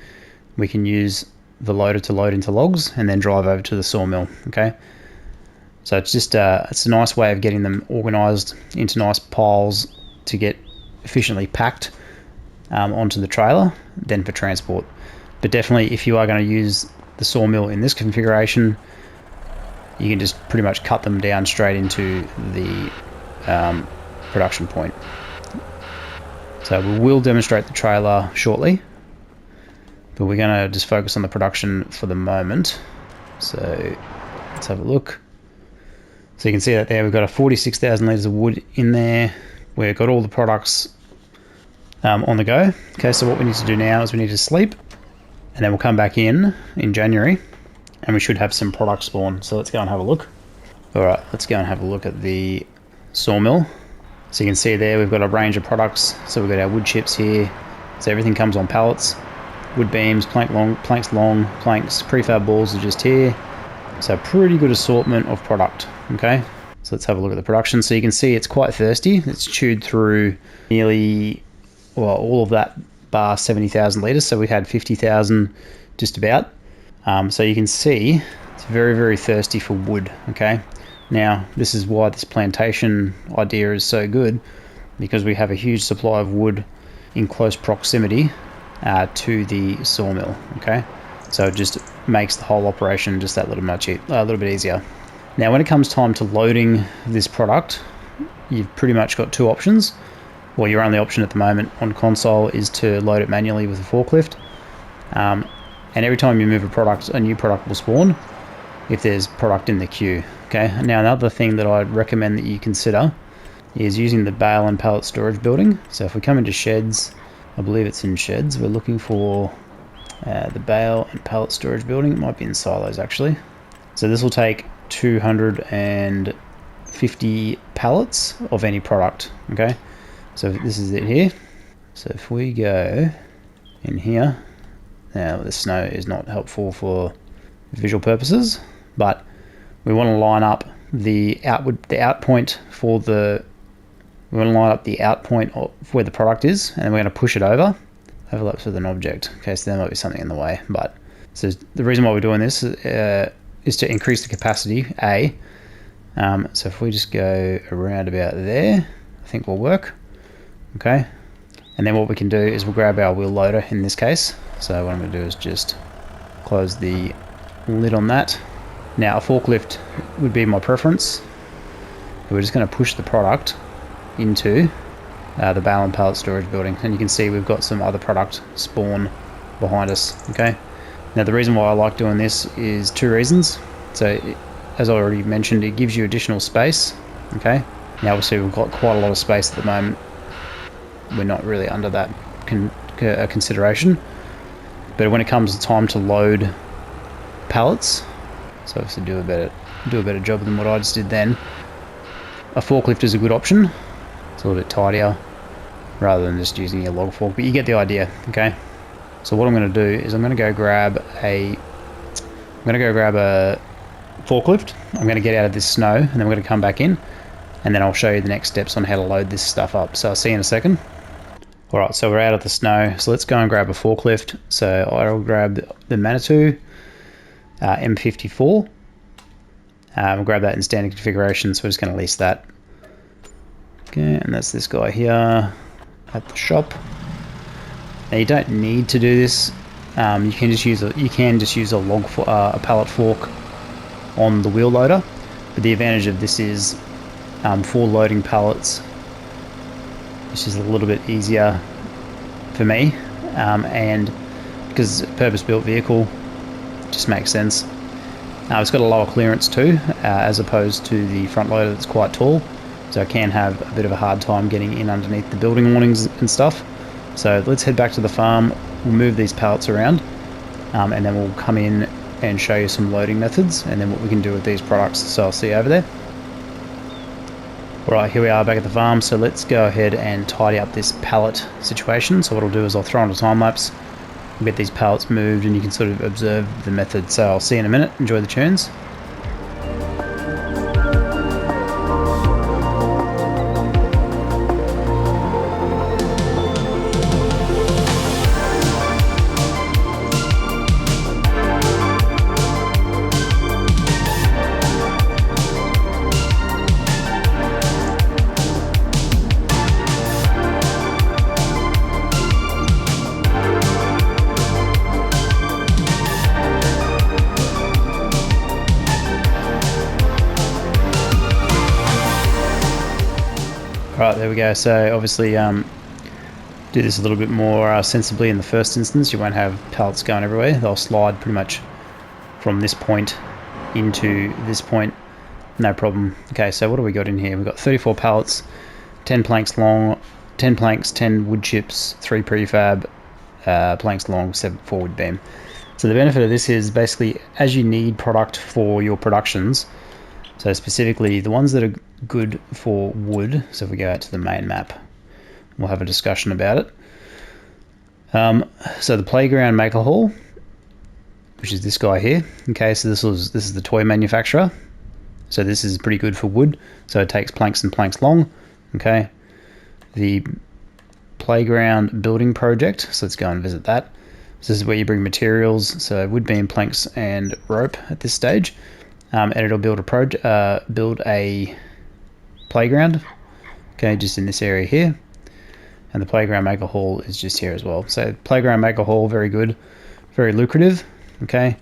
we can use the loader to load into logs and then drive over to the sawmill, okay? So it's just it's a nice way of getting them organized into nice piles to get efficiently packed onto the trailer, then for transport. But definitely if you are going to use the sawmill in this configuration, you can just pretty much cut them down straight into the production point. So we will demonstrate the trailer shortly, but we're going to just focus on the production for the moment. So let's have a look. So you can see that there we've got a 46,000 litres of wood in there. We've got all the products on the go. Okay, so what we need to do now is we need to sleep, and then we'll come back in January and we should have some product spawn. So let's go and have a look. Alright, let's go and have a look at the sawmill. So you can see there we've got a range of products. So we've got our wood chips here. So everything comes on pallets. Wood beams, planks long, planks, prefab balls are just here. So pretty good assortment of product. Okay, so let's have a look at the production. So you can see it's quite thirsty. It's chewed through nearly, well, all of that bar 70,000 litres, so we had 50,000 just about. So you can see it's very, very thirsty for wood. Okay, now this is why this plantation idea is so good, because we have a huge supply of wood in close proximity to the sawmill. Okay, so it just makes the whole operation just that little bit easier. Now when it comes time to loading this product, you've pretty much got 2 options. Well, your only option at the moment on console is to load it manually with a forklift. And every time you move a new product will spawn if there's product in the queue. Okay. Now another thing that I'd recommend that you consider is using the bale and pallet storage building. So if we come into sheds, I believe it's in sheds, we're looking for the bale and pallet storage building. It might be in silos actually. So this will take 250 pallets of any product. Okay. So this is it here. So if we go in here, now the snow is not helpful for visual purposes, but we want to line up the out point of where the product is, and then we're going to push it over. Overlaps with an object. Okay, so there might be something in the way, but so the reason why we're doing this is to increase the capacity. So if we just go around about there, I think will work. Okay, and then what we can do is we'll grab our wheel loader in this case. So what I'm going to do is just close the lid on that. Now a forklift would be my preference. We're just going to push the product into the bale and pallet storage building, and you can see we've got some other product spawn behind us. Okay, now the reason why I like doing this is 2 reasons. So as I already mentioned, it gives you additional space. Okay, now obviously we've got quite a lot of space at the moment. We're not really under that consideration, but when it comes to time to load pallets, so obviously do a better job than what I just did then, a forklift is a good option. It's a little bit tidier rather than just using your log fork, but you get the idea. Okay, so what I'm going to do is I'm going to go grab a forklift. I'm going to get out of this snow, and then we're going to come back in, and then I'll show you the next steps on how to load this stuff up. So I'll see you in a second. Alright, so we're out of the snow, so let's go and grab a forklift. So I'll grab the Manitou M54. We'll grab that in standard configuration, so we're just going to lease that. Okay, and that's this guy here at the shop. Now you don't need to do this. You can just use a a pallet fork on the wheel loader. But the advantage of this is for loading pallets, it's just a little bit easier for me, and because it's a purpose-built vehicle, it just makes sense. It's got a lower clearance too, as opposed to the front loader that's quite tall, so I can have a bit of a hard time getting in underneath the building awnings and stuff. So let's head back to the farm, we'll move these pallets around, and then we'll come in and show you some loading methods and then what we can do with these products. So I'll see you over there. Alright, here we are back at the farm, so let's go ahead and tidy up this pallet situation. So what I'll do is I'll throw on a time lapse, get these pallets moved, and you can sort of observe the method. So I'll see you in a minute, enjoy the tunes. Alright, there we go. So obviously do this a little bit more sensibly in the first instance. You won't have pallets going everywhere. They'll slide pretty much from this point into this point, no problem. Okay, so what do we got in here? We've got 34 pallets, 10 planks long, 10 planks, 10 wood chips, 3 prefab planks long, 4 wood beam. So the benefit of this is basically as you need product for your productions, so specifically the ones that are good for wood, so if we go out to the main map, we'll have a discussion about it. So the playground maker hall, which is this guy here. Okay, so this is the toy manufacturer. So this is pretty good for wood. So it takes planks and planks long. Okay. The playground building project. So let's go and visit that. So this is where you bring materials. So wood beam, planks, and rope at this stage. And it'll build a playground. Okay, just in this area here. And the playground maker hall is just here as well. So playground maker hall, very good, very lucrative. Okay.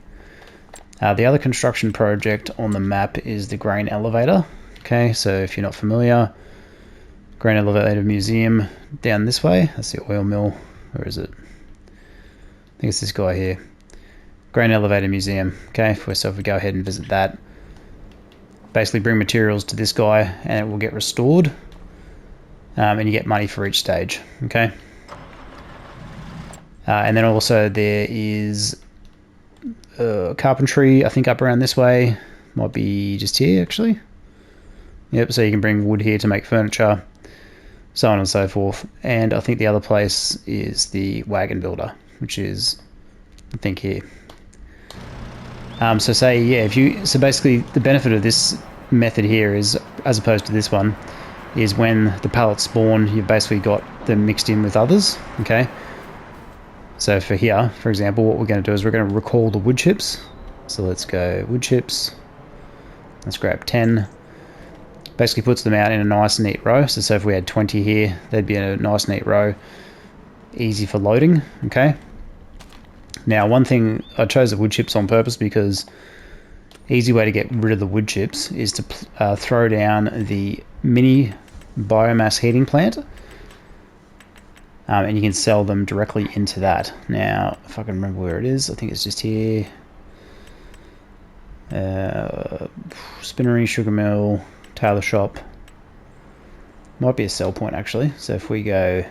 The other construction project on the map is the grain elevator. Okay, so if you're not familiar, grain elevator museum down this way. That's the oil mill. Where is it? I think it's this guy here. Grain elevator museum. Okay, so if we go ahead and visit that, basically bring materials to this guy and it will get restored. And you get money for each stage. Okay. And then also there is carpentry, I think up around this way. Might be just here actually. Yep, so you can bring wood here to make furniture, so on and so forth. And I think the other place is the wagon builder, which is I think here. So say, yeah, so basically the benefit of this method here is, as opposed to this one, is when the pallets spawn, you've basically got them mixed in with others. Okay. So for here, for example, what we're going to do is we're going to recall the wood chips. So let's go wood chips. Let's grab 10. Basically puts them out in a nice neat row. So if we had 20 here, they'd be in a nice neat row. Easy for loading. Okay. Now one thing, I chose the wood chips on purpose because easy way to get rid of the wood chips is to throw down the mini biomass heating plant. And you can sell them directly into that. Now, if I can remember where it is, I think it's just here. Spinnery, sugar mill, tailor shop. Might be a sell point actually. So if we go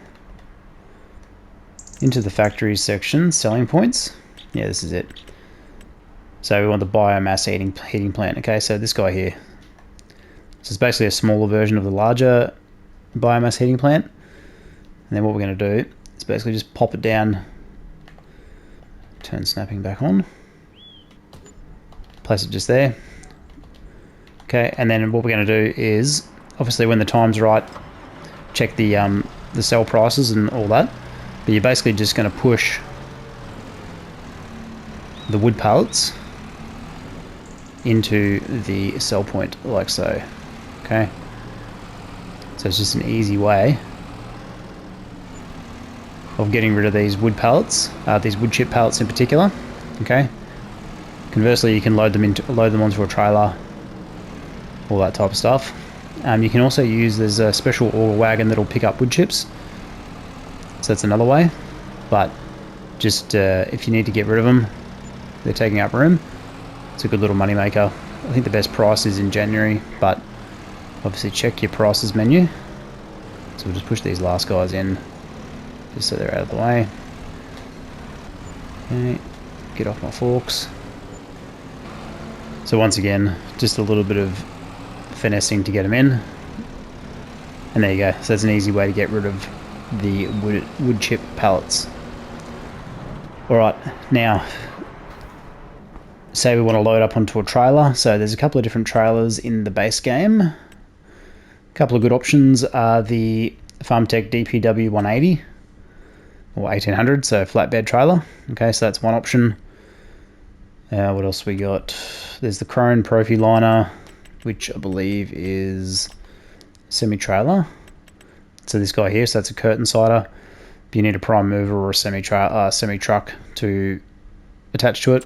into the factories section, selling points. Yeah, this is it. So we want the biomass heating plant. Okay, so this guy here. So it's basically a smaller version of the larger biomass heating plant. And then what we're going to do is basically just pop it down, turn snapping back on, place it just there. Okay, and then what we're going to do is, obviously when the time's right, check the sell prices and all that. But you're basically just going to push the wood pallets into the sell point like so. Okay, so it's just an easy way of getting rid of these wood pallets, these wood chip pallets in particular. Okay, conversely you can load them onto a trailer, all that type of stuff. You can also use, there's a special auger wagon that'll pick up wood chips, so that's another way. But just if you need to get rid of them, they're taking up room, it's a good little money maker. I think the best price is in January, but obviously check your prices menu. So we'll just push these last guys in just so they're out of the way. Okay, get off my forks. So once again, just a little bit of finessing to get them in, and there you go. So that's an easy way to get rid of the wood chip pallets. Alright, now say we want to load up onto a trailer. So there's a couple of different trailers in the base game. A couple of good options are the FarmTech DPW 180 or 1800, so flatbed trailer. Okay, so that's one option. What else we got? There's the Crone Profi Liner, which I believe is semi-trailer. So this guy here, so that's a curtain sider. You need a prime mover or a semi-truck to attach to it.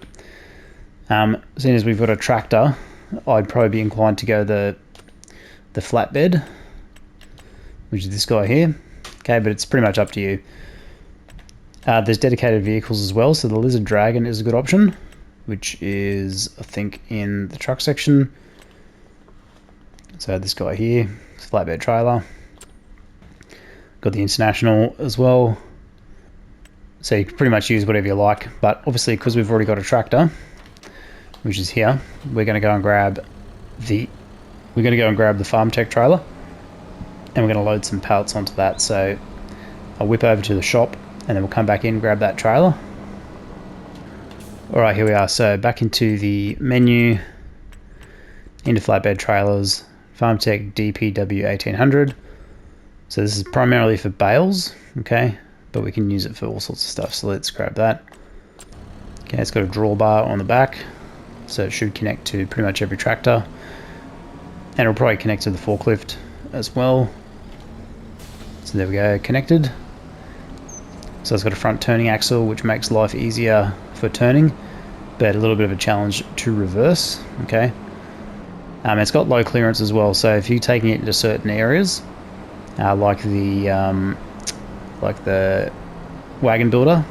Seeing as we've got a tractor, I'd probably be inclined to go the flatbed, which is this guy here. Okay, but it's pretty much up to you. There's dedicated vehicles as well, so the Lizard Dragon is a good option, which is, I think, in the truck section. So this guy here, flatbed trailer. Got the International as well. So you can pretty much use whatever you like, but obviously because we've already got a tractor, which is here, we're going to go and grab the FarmTech trailer, and we're going to load some pallets onto that. So I'll whip over to the shop, and then we'll come back in, grab that trailer. Alright, here we are. So back into the menu, into flatbed trailers, FarmTech DPW 1800. So this is primarily for bales, okay, but we can use it for all sorts of stuff. So let's grab that. Okay, it's got a drawbar on the back, so it should connect to pretty much every tractor, and it'll probably connect to the forklift as well. So there we go, connected. So it's got a front turning axle, which makes life easier for turning, but a little bit of a challenge to reverse. Okay, it's got low clearance as well, so if you're taking it into certain areas, like the wagon builder,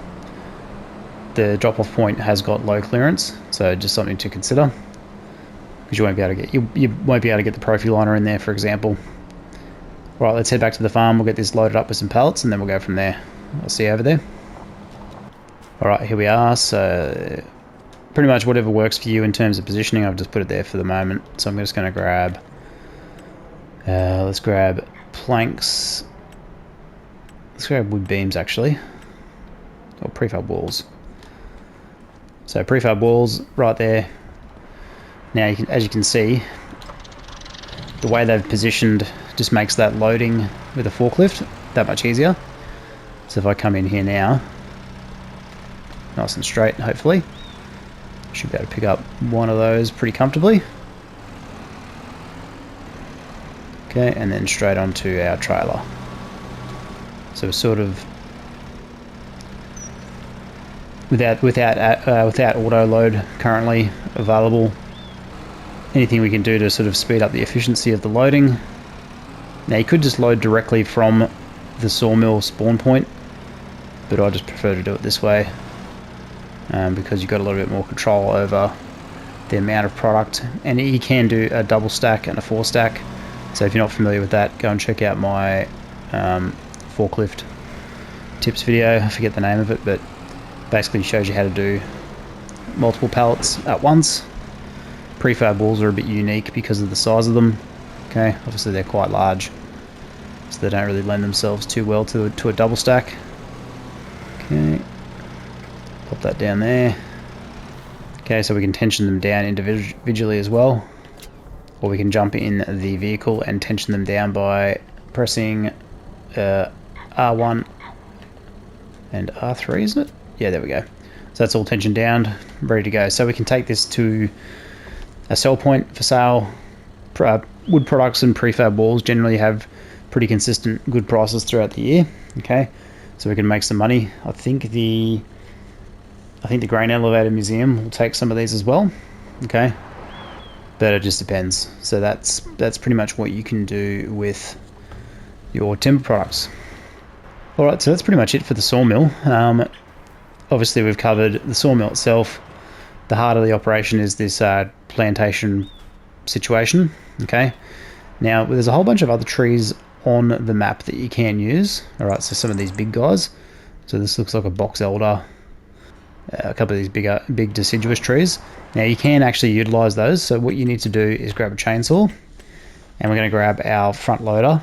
the drop-off point has got low clearance, so just something to consider, because you won't be able to get the Profi Liner in there, for example. Right, let's head back to the farm. We'll get this loaded up with some pallets, and then we'll go from there. I'll see you over there. Alright, here we are. So pretty much whatever works for you in terms of positioning, I've just put it there for the moment. So I'm just going to grab, let's grab planks. Let's grab wood beams actually, or prefab walls. So prefab walls right there. Now you can, as you can see, the way they've positioned just makes that loading with a forklift that much easier. So if I come in here now, nice and straight, hopefully, should be able to pick up one of those pretty comfortably. Okay, and then straight onto our trailer. So we're sort of without auto load currently available. Anything we can do to sort of speed up the efficiency of the loading. Now you could just load directly from the Sawmill spawn point, but I just prefer to do it this way, because you've got a little bit more control over the amount of product, and you can do a double stack and a 4 stack. So if you're not familiar with that, go and check out my forklift tips video. I forget the name of it, but basically shows you how to do multiple pallets at once. Prefab walls are a bit unique because of the size of them. Okay, obviously they're quite large, so they don't really lend themselves too well to a double stack. Okay, pop that down there. Okay, so we can tension them down individually as well, or we can jump in the vehicle and tension them down by pressing R1 and R3, isn't it? Yeah, there we go. So that's all tensioned down, ready to go. So we can take this to A sell point for sale. Wood products and prefab walls generally have pretty consistent good prices throughout the year. Okay, so we can make some money. I think the Grain Elevator Museum will take some of these as well. Okay, but it just depends. So that's pretty much what you can do with your timber products. Alright, so that's pretty much it for the sawmill. Obviously we've covered the sawmill itself. The heart of the operation is this plantation situation. Okay, now there's a whole bunch of other trees on the map that you can use. Alright, so some of these big guys. So this looks like a box elder. A couple of these big deciduous trees. Now you can actually utilize those. So what you need to do is grab a chainsaw, and we're going to grab our front loader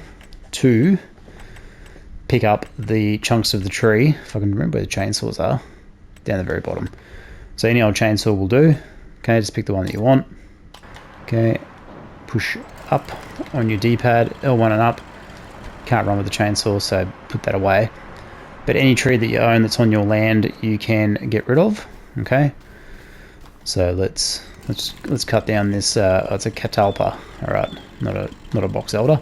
to pick up the chunks of the tree. If I can remember where the chainsaws are, down the very bottom. So any old chainsaw will do. Okay, just pick the one that you want. Okay, push up on your D-pad, L1 and up. Can't run with the chainsaw, so put that away. But any tree that you own that's on your land, you can get rid of. Okay, so let's cut down this. It's a catalpa. All right, not a box elder.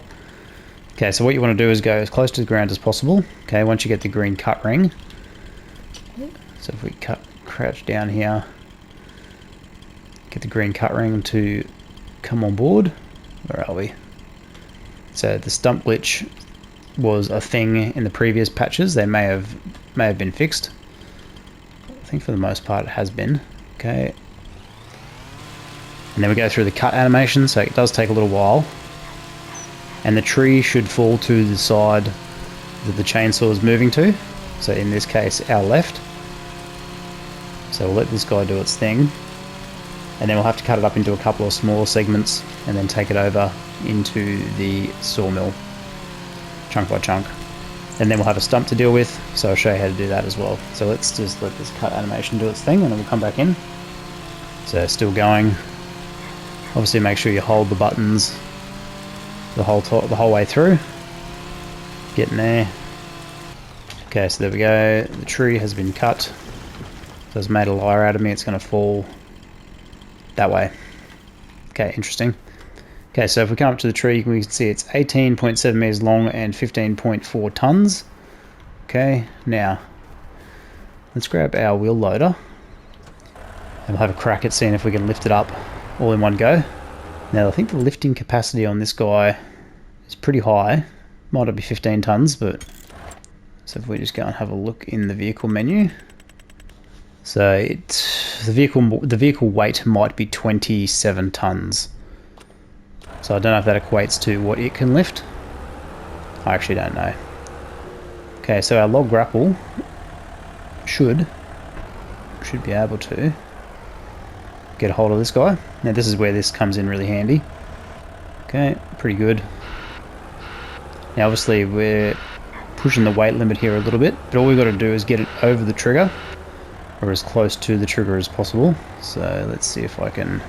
Okay, so what you want to do is go as close to the ground as possible. Okay, once you get the green cut ring. So if we crouch down here, get the green cut ring to come on board. Where are we? So the stump glitch was a thing in the previous patches. They may have been fixed. I think for the most part it has been. Okay. And then we go through the cut animation, so it does take a little while. And the tree should fall to the side that the chainsaw is moving to. So in this case, our left. So we'll let this guy do its thing. And then we'll have to cut it up into a couple of smaller segments and then take it over into the sawmill, chunk by chunk. And then we'll have a stump to deal with, so I'll show you how to do that as well. So let's just let this cut animation do its thing, and then we'll come back in. So still going. Obviously make sure you hold the buttons the whole way through. Getting there. Okay, so there we go. The tree has been cut. So it's made a liar out of me. It's going to fall that way. Okay, interesting. Okay, so if we come up to the tree, we can see it's 18.7 meters long and 15.4 tons. Okay, now let's grab our wheel loader and we'll have a crack at seeing if we can lift it up all in one go. Now I think the lifting capacity on this guy is pretty high. Might not be 15 tons, but so if we just go and have a look in the vehicle menu. So the vehicle weight might be 27 tons. So I don't know if that equates to what it can lift. I actually don't know. Okay, so our log grapple should be able to get a hold of this guy. Now this is where this comes in really handy. Okay, pretty good. Now obviously we're pushing the weight limit here a little bit, but all we've got to do is get it over the trigger, or as close to the trigger as possible. So let's see if I can...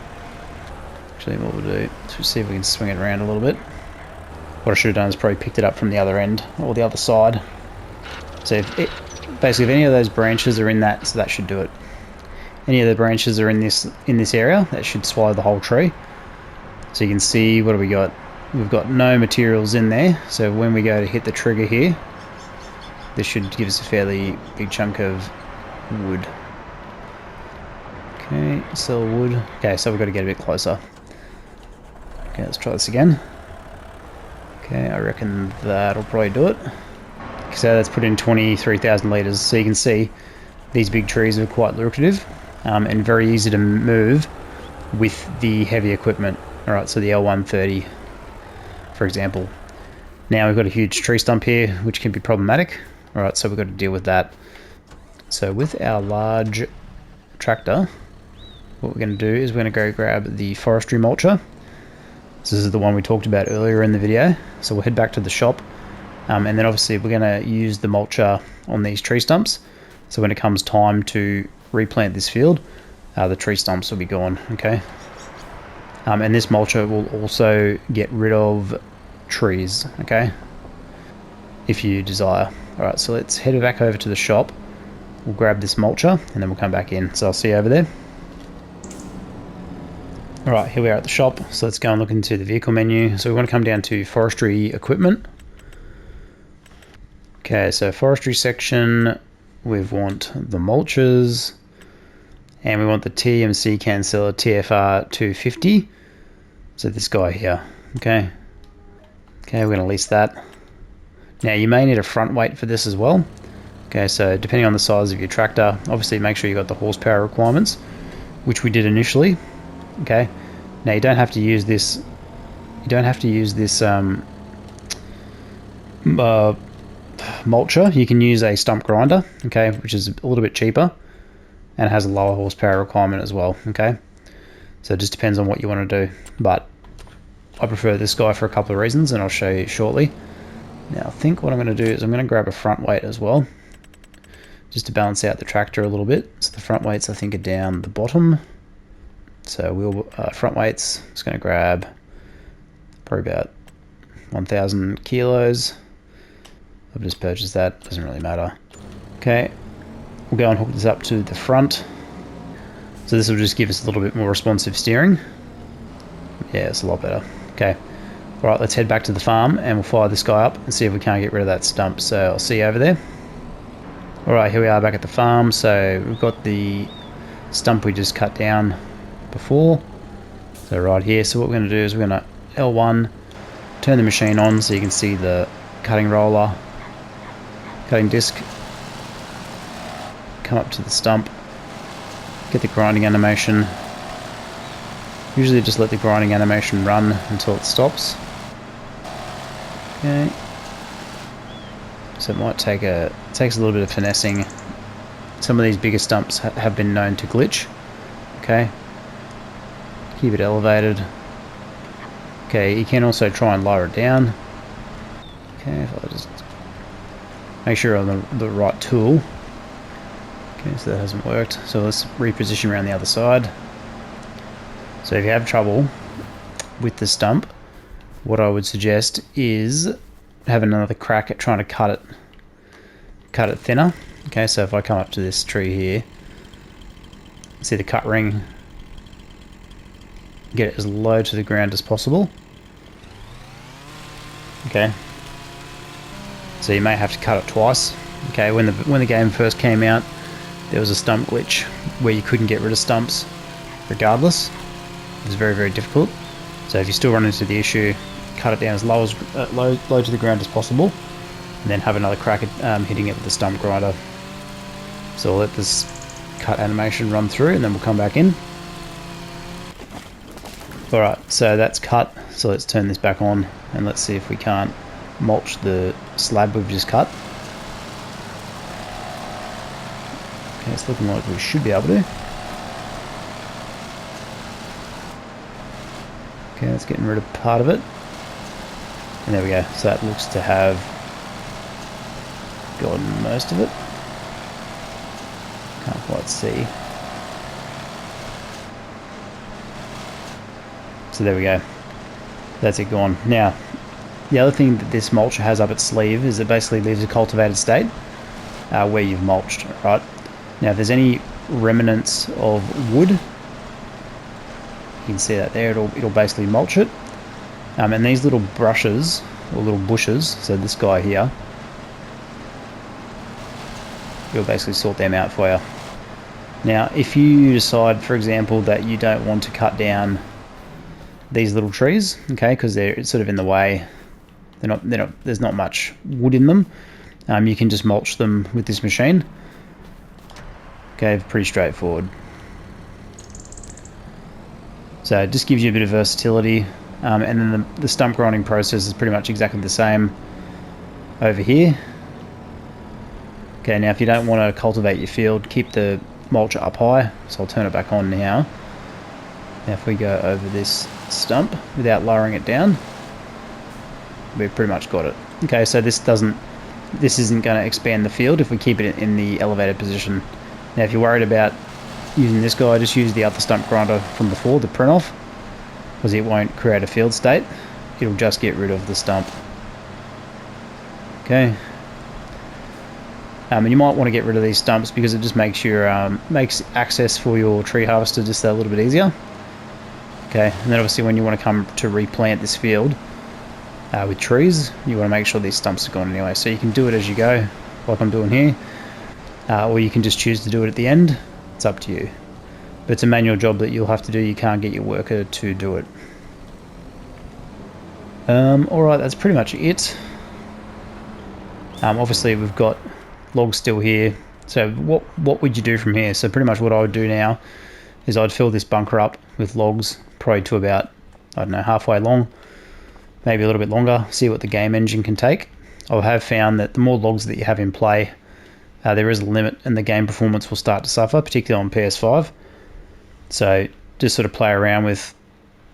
Actually, what we'll do is see if we can swing it around a little bit. What I should have done is probably picked it up from the other end, or the other side. So basically if any of those branches are in that, so that should do it. Any of the branches are in this area, that should swallow the whole tree. So you can see, what do we got? We've got no materials in there, so when we go to hit the trigger here, this should give us a fairly big chunk of wood. Okay, sell wood. Okay, so we've got to get a bit closer. Okay, let's try this again. Okay, I reckon that'll probably do it. So that's put in 23,000 litres. So you can see these big trees are quite lucrative and very easy to move with the heavy equipment. Alright, so the L130, for example. Now we've got a huge tree stump here, which can be problematic. Alright, so we've got to deal with that. So with our large tractor, what we're going to do is we're going to go grab the Forestry Mulcher. This is the one we talked about earlier in the video. So we'll head back to the shop, and then obviously we're going to use the mulcher on these tree stumps. So when it comes time to replant this field, the tree stumps will be gone. Okay. And this mulcher will also get rid of trees. Okay. If you desire. All right. So let's head back over to the shop. We'll grab this mulcher and then we'll come back in. So I'll see you over there. Alright, here we are at the shop, so let's go and look into the vehicle menu. So we want to come down to Forestry Equipment. Okay, so Forestry section, we want the mulchers, and we want the TMC canceller TFR 250. So this guy here, okay. Okay, we're going to lease that. Now you may need a front weight for this as well. Okay, so depending on the size of your tractor, obviously make sure you got the horsepower requirements, which we did initially. Okay, now you don't have to use this. You don't have to use this mulcher. You can use a stump grinder, okay, which is a little bit cheaper and has a lower horsepower requirement as well. Okay, so it just depends on what you want to do, but I prefer this guy for a couple of reasons, and I'll show you shortly. Now I think what I'm going to do is I'm going to grab a front weight as well, just to balance out the tractor a little bit. So the front weights I think are down the bottom. So we'll front weights, just going to grab probably about 1,000 kilos. I've just purchased that, doesn't really matter. Okay, we'll go and hook this up to the front. So this will just give us a little bit more responsive steering. Yeah, it's a lot better. Okay, all right, let's head back to the farm and we'll fire this guy up and see if we can't get rid of that stump. So I'll see you over there. All right, here we are back at the farm. So we've got the stump we just cut down before. So right here, so what we're going to do is we're going to L1, turn the machine on so you can see the cutting roller, cutting disc, come up to the stump, get the grinding animation. Usually just let the grinding animation run until it stops. Okay. So it might take takes a little bit of finessing. Some of these bigger stumps have been known to glitch. Okay. Keep it elevated. Okay, you can also try and lower it down. Okay, if I just make sure I'm on the right tool. Okay, so that hasn't worked. So let's reposition around the other side. So if you have trouble with the stump, what I would suggest is have another crack at trying to cut it thinner. Okay, so if I come up to this tree here, see the cut ring, get it as low to the ground as possible. Okay, so you may have to cut it twice. Okay, when the game first came out, there was a stump glitch where you couldn't get rid of stumps regardless. It was very, very difficult. So if you still run into the issue, cut it down as low to the ground as possible, and then have another crack at hitting it with the stump grinder. So we'll let this cut animation run through, and then we'll come back in. Alright, so that's cut, so let's turn this back on, and let's see if we can't mulch the slab we've just cut. Okay, it's looking like we should be able to. Okay, that's getting rid of part of it. And there we go, so that looks to have gotten most of it. Can't quite see. So there we go, that's it gone. Now, the other thing that this mulcher has up its sleeve is it basically leaves a cultivated state where you've mulched, right? Now if there's any remnants of wood, you can see that there, it'll basically mulch it. And these little brushes, or little bushes, so this guy here, you'll basically sort them out for you. Now if you decide, for example, that you don't want to cut down these little trees, okay, because they're sort of in the way, there's not much wood in them, you can just mulch them with this machine. Okay, pretty straightforward. So it just gives you a bit of versatility, and then the stump grinding process is pretty much exactly the same over here. Okay, now if you don't want to cultivate your field, keep the mulcher up high, so I'll turn it back on now. Now if we go over this stump without lowering it down, we've pretty much got it. Okay, so this isn't going to expand the field if we keep it in the elevated position. Now if you're worried about using this guy, just use the other stump grinder from before, the print off, because it won't create a field state, it'll just get rid of the stump. Okay. And you might want to get rid of these stumps because it just makes access for your tree harvester just a little bit easier. Okay, and then obviously when you want to come to replant this field with trees, you want to make sure these stumps are gone anyway. So you can do it as you go, like I'm doing here, or you can just choose to do it at the end. It's up to you. But it's a manual job that you'll have to do. You can't get your worker to do it. Alright, that's pretty much it. Obviously we've got logs still here. So what would you do from here? So pretty much what I would do now is I'd fill this bunker up with logs, probably to about, I don't know, halfway long, maybe a little bit longer, see what the game engine can take. I have found that the more logs that you have in play, there is a limit and the game performance will start to suffer, particularly on PS5. So just sort of play around with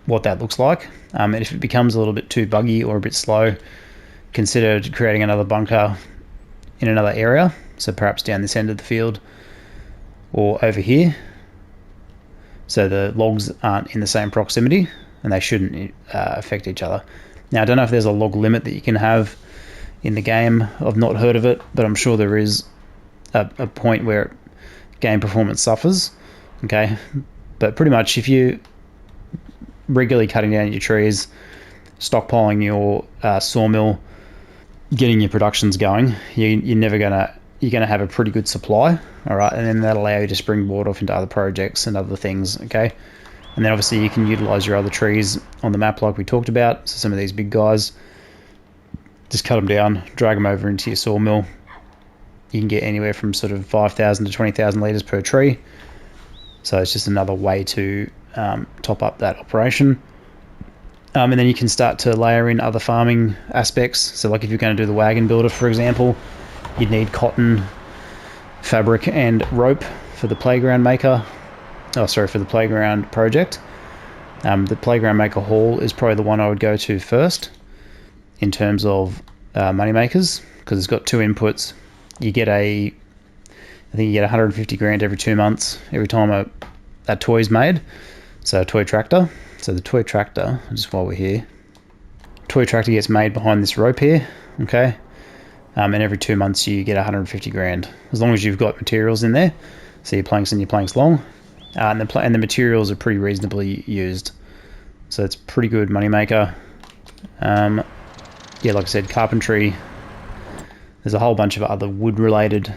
what that looks like. And if it becomes a little bit too buggy or a bit slow, consider creating another bunker in another area. So perhaps down this end of the field or over here. So the logs aren't in the same proximity and they shouldn't affect each other. Now I don't know if there's a log limit that you can have in the game. I've not heard of it, but I'm sure there is a point where game performance suffers. Okay, but pretty much if you regularly cutting down your trees, stockpiling your sawmill, getting your productions going, you're gonna have a pretty good supply. All right, and then that'll allow you to springboard off into other projects and other things. Okay, and then obviously you can utilize your other trees on the map like we talked about. So some of these big guys, just cut them down, drag them over into your sawmill. You can get anywhere from sort of 5,000 to 20,000 litres per tree. So it's just another way to top up that operation. And then you can start to layer in other farming aspects. So like if you're going to do the wagon builder, for example, you'd need cotton, fabric and rope for the playground maker. Oh, sorry, for the playground project. The playground maker hall is probably the one I would go to first in terms of money makers, because it's got two inputs. You get I think you get 150 grand every 2 months every time a toy's made. So a toy tractor. So the toy tractor, just while we're here, toy tractor gets made behind this rope here. Okay, and every 2 months you get 150 grand as long as you've got materials in there. So your planks and your planks long, and the materials are pretty reasonably used. So it's pretty good money maker. Yeah, like I said, carpentry. There's a whole bunch of other wood related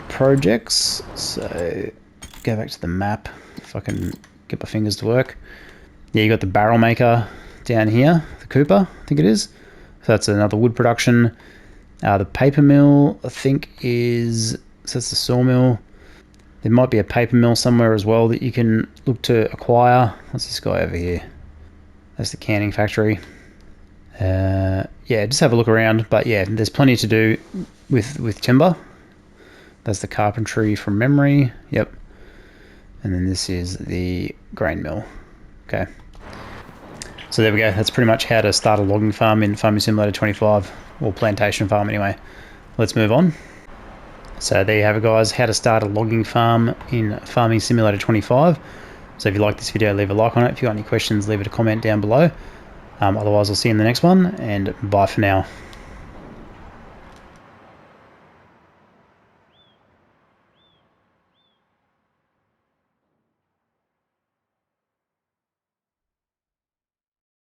projects. So go back to the map if I can get my fingers to work. Yeah, you got the barrel maker down here, the Cooper, I think it is. So that's another wood production. The paper mill, I think so that's the sawmill. There might be a paper mill somewhere as well that you can look to acquire. What's this guy over here? That's the canning factory. Yeah, just have a look around, but yeah, there's plenty to do with timber. That's the carpentry from memory. Yep. And then this is the grain mill. Okay. So there we go. That's pretty much how to start a logging farm in Farming Simulator 25, or plantation farm anyway. Let's move on. So there you have it, guys, how to start a logging farm in Farming Simulator 25. So if you like this video, leave a like on it. If you got any questions, leave it a comment down below. Otherwise, I'll see you in the next one, and bye for now.